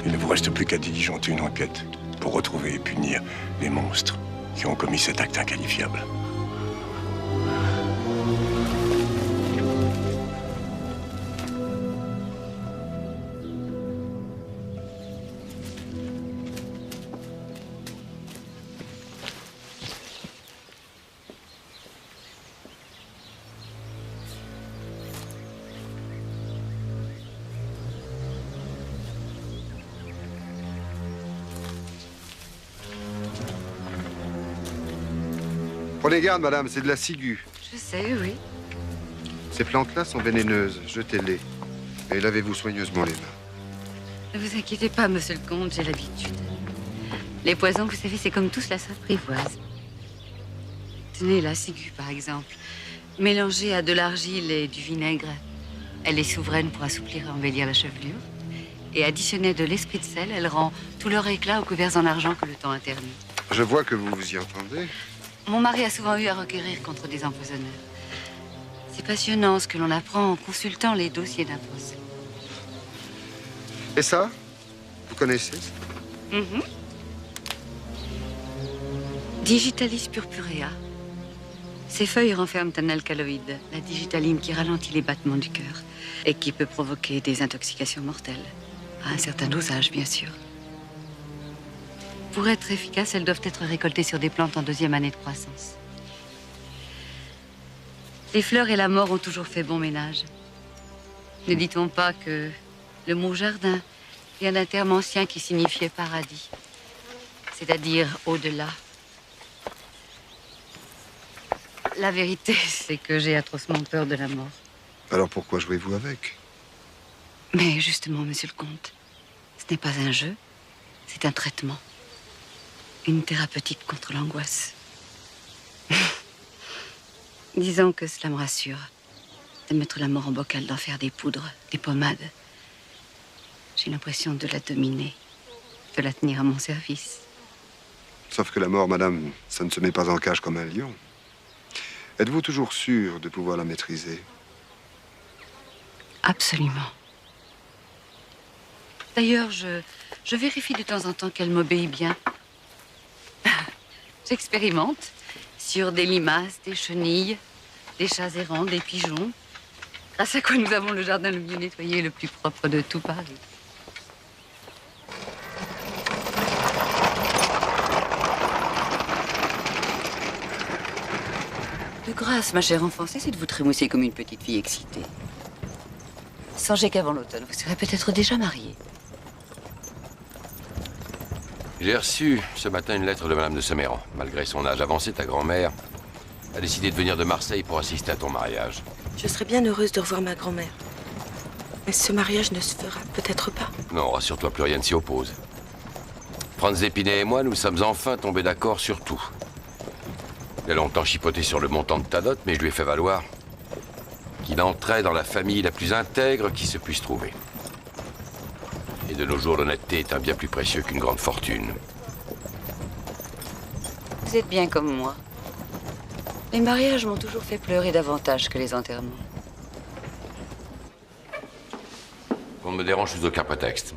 Il ne vous reste plus qu'à diligenter une enquête pour retrouver et punir les monstres qui ont commis cet acte inqualifiable. Prenez garde, madame, c'est de la ciguë. Je sais, oui. Ces plantes-là sont vénéneuses. Jetez-les. Et lavez-vous soigneusement les mains. Ne vous inquiétez pas, monsieur le comte, j'ai l'habitude. Les poisons, vous savez, c'est comme tous la s'apprivoise. Tenez la ciguë, par exemple. Mélangée à de l'argile et du vinaigre, elle est souveraine pour assouplir et embellir la chevelure. Et additionnée de l'esprit de sel, elle rend tout leur éclat aux couverts en argent que le temps interdit. Je vois que vous vous y entendez. Mon mari a souvent eu à requérir contre des empoisonneurs. C'est passionnant ce que l'on apprend en consultant les dossiers d'un procès. Et ça? Vous connaissez? Digitalis purpurea. Ces feuilles renferment un alcaloïde, la digitaline, qui ralentit les battements du cœur et qui peut provoquer des intoxications mortelles. À un certain dosage, bien sûr. Pour être efficaces, elles doivent être récoltées sur des plantes en 2e année de croissance. Les fleurs et la mort ont toujours fait bon ménage. Ne dit-on pas que le mot jardin vient d'un terme ancien qui signifiait paradis, c'est-à-dire au-delà. La vérité, c'est que j'ai atrocement peur de la mort. Alors pourquoi jouez-vous avec? Mais justement, monsieur le comte, ce n'est pas un jeu, c'est un traitement. Une thérapeutique contre l'angoisse. Disons que cela me rassure de mettre la mort en bocal, d'en faire des poudres, des pommades. J'ai l'impression de la dominer, de la tenir à mon service. Sauf que la mort, madame, ça ne se met pas en cage comme un lion. Êtes-vous toujours sûre de pouvoir la maîtriser? Absolument. D'ailleurs, je vérifie de temps en temps qu'elle m'obéit bien. J'expérimente sur des limaces, des chenilles, des chats errants, des pigeons. Grâce à quoi nous avons le jardin le mieux nettoyé et le plus propre de tout Paris. De grâce, ma chère enfant, cessez de vous trémousser comme une petite fille excitée. Songez qu'avant l'automne, vous serez peut-être déjà mariée. J'ai reçu ce matin une lettre de Madame de Seméran. Malgré son âge avancé, ta grand-mère a décidé de venir de Marseille pour assister à ton mariage. Je serais bien heureuse de revoir ma grand-mère. Mais ce mariage ne se fera peut-être pas. Non, rassure-toi, plus rien ne s'y oppose. Franz Épinay et moi, nous sommes enfin tombés d'accord sur tout. Il a longtemps chipoté sur le montant de ta dot, mais je lui ai fait valoir qu'il entrait dans la famille la plus intègre qui se puisse trouver. Et de nos jours, l'honnêteté est un bien plus précieux qu'une grande fortune. Vous êtes bien comme moi. Les mariages m'ont toujours fait pleurer davantage que les enterrements. On ne me dérange sous aucun prétexte.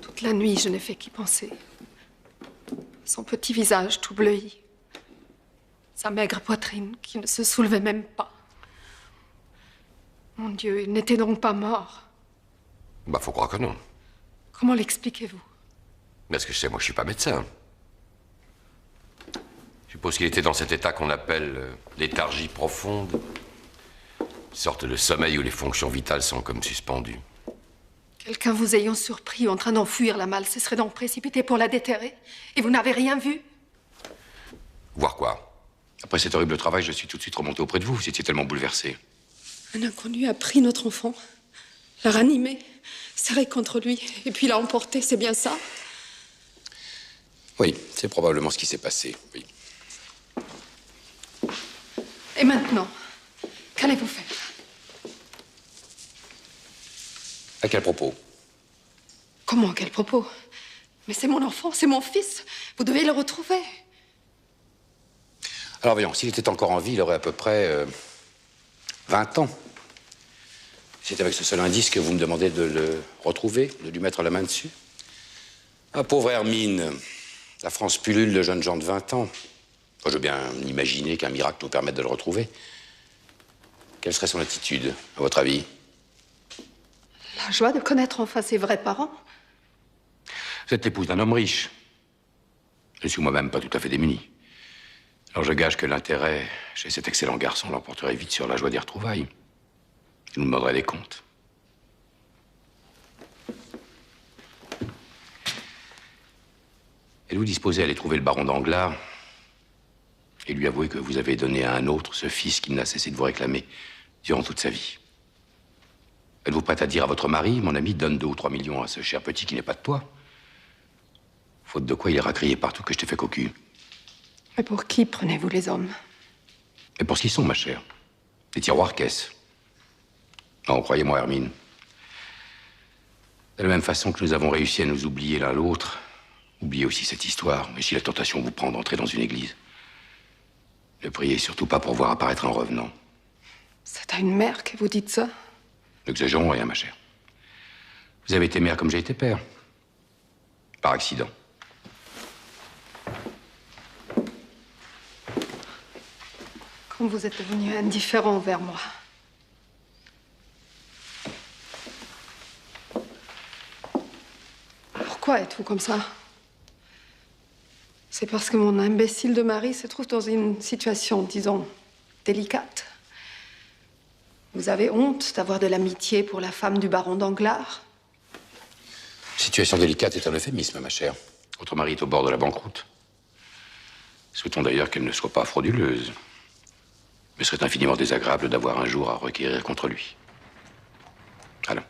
Toute la nuit, je n'ai fait qu'y penser. Son petit visage tout bleui. Sa maigre poitrine qui ne se soulevait même pas. Mon Dieu, il n'était donc pas mort. Bah, faut croire que non. Comment l'expliquez-vous? Mais ce que je sais, moi, je suis pas médecin. Je suppose qu'il était dans cet état qu'on appelle léthargie profonde. Une sorte de sommeil où les fonctions vitales sont comme suspendues. Quelqu'un vous ayant surpris en train d'enfuir la malle se serait donc précipité pour la déterrer? Et vous n'avez rien vu? Voir quoi? Après cet horrible travail, je suis tout de suite remonté auprès de vous. Vous étiez tellement bouleversé. Un inconnu a pris notre enfant, l'a ranimé, serré contre lui, et puis l'a emporté, c'est bien ça? Oui, c'est probablement ce qui s'est passé, oui. Et maintenant, qu'allez-vous faire? À quel propos? Comment, à quel propos? Mais c'est mon enfant, c'est mon fils. Vous devez le retrouver. Alors voyons, s'il était encore en vie, il aurait à peu près 20 ans. C'est avec ce seul indice que vous me demandez de le retrouver, de lui mettre la main dessus. Ah, pauvre Hermine, la France pullule de jeunes gens de 20 ans. Je veux bien imaginer qu'un miracle nous permette de le retrouver. Quelle serait son attitude, à votre avis? La joie de connaître enfin ses vrais parents. Vous êtes l'épouse d'un homme riche. Je suis moi-même pas tout à fait démuni. Alors je gage que l'intérêt chez cet excellent garçon l'emporterait vite sur la joie des retrouvailles. Je nous demanderai des comptes. Êtes-vous disposé à aller trouver le baron Danglars et lui avouer que vous avez donné à un autre ce fils qu'il n'a cessé de vous réclamer durant toute sa vie? Êtes-vous prête à dire à votre mari, mon ami, donne 2 ou 3 millions à ce cher petit qui n'est pas de toi? Faute de quoi il ira crier partout que je t'ai fait cocu. Mais pour qui prenez-vous les hommes? Et pour ce qu'ils sont, ma chère. Des tiroirs-caisses. Non, croyez-moi, Hermine. De la même façon que nous avons réussi à nous oublier l'un l'autre, oubliez aussi cette histoire. Mais si la tentation vous prend d'entrer dans une église, ne priez surtout pas pour voir apparaître un revenant. C'est à une mère que vous dites ça? N'exagérons rien, ma chère. Vous avez été mère comme j'ai été père. Par accident. Comme vous êtes devenu indifférent envers moi. Pourquoi êtes-vous comme ça? C'est parce que mon imbécile de mari se trouve dans une situation, disons, délicate. Vous avez honte d'avoir de l'amitié pour la femme du baron Danglars? Situation délicate est un euphémisme, ma chère. Votre mari est au bord de la banqueroute. Souhaitons d'ailleurs qu'elle ne soit pas frauduleuse. Mais ce serait infiniment désagréable d'avoir un jour à requérir contre lui. Allons.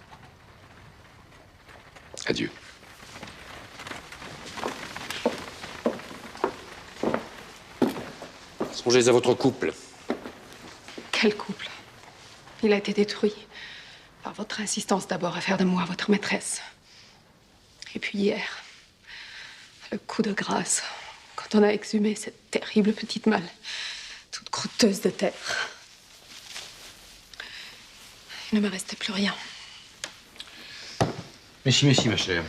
Adieu. Songez à votre couple. Quel couple? Il a été détruit par votre insistance d'abord à faire de moi votre maîtresse. Et puis hier, le coup de grâce, quand on a exhumé cette terrible petite malle, toute croûteuse de terre. Il ne me restait plus rien. Mais si, ma chère.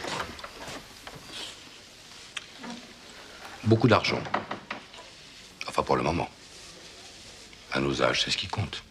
Beaucoup d'argent. Enfin, pour le moment. À nos âges, c'est ce qui compte.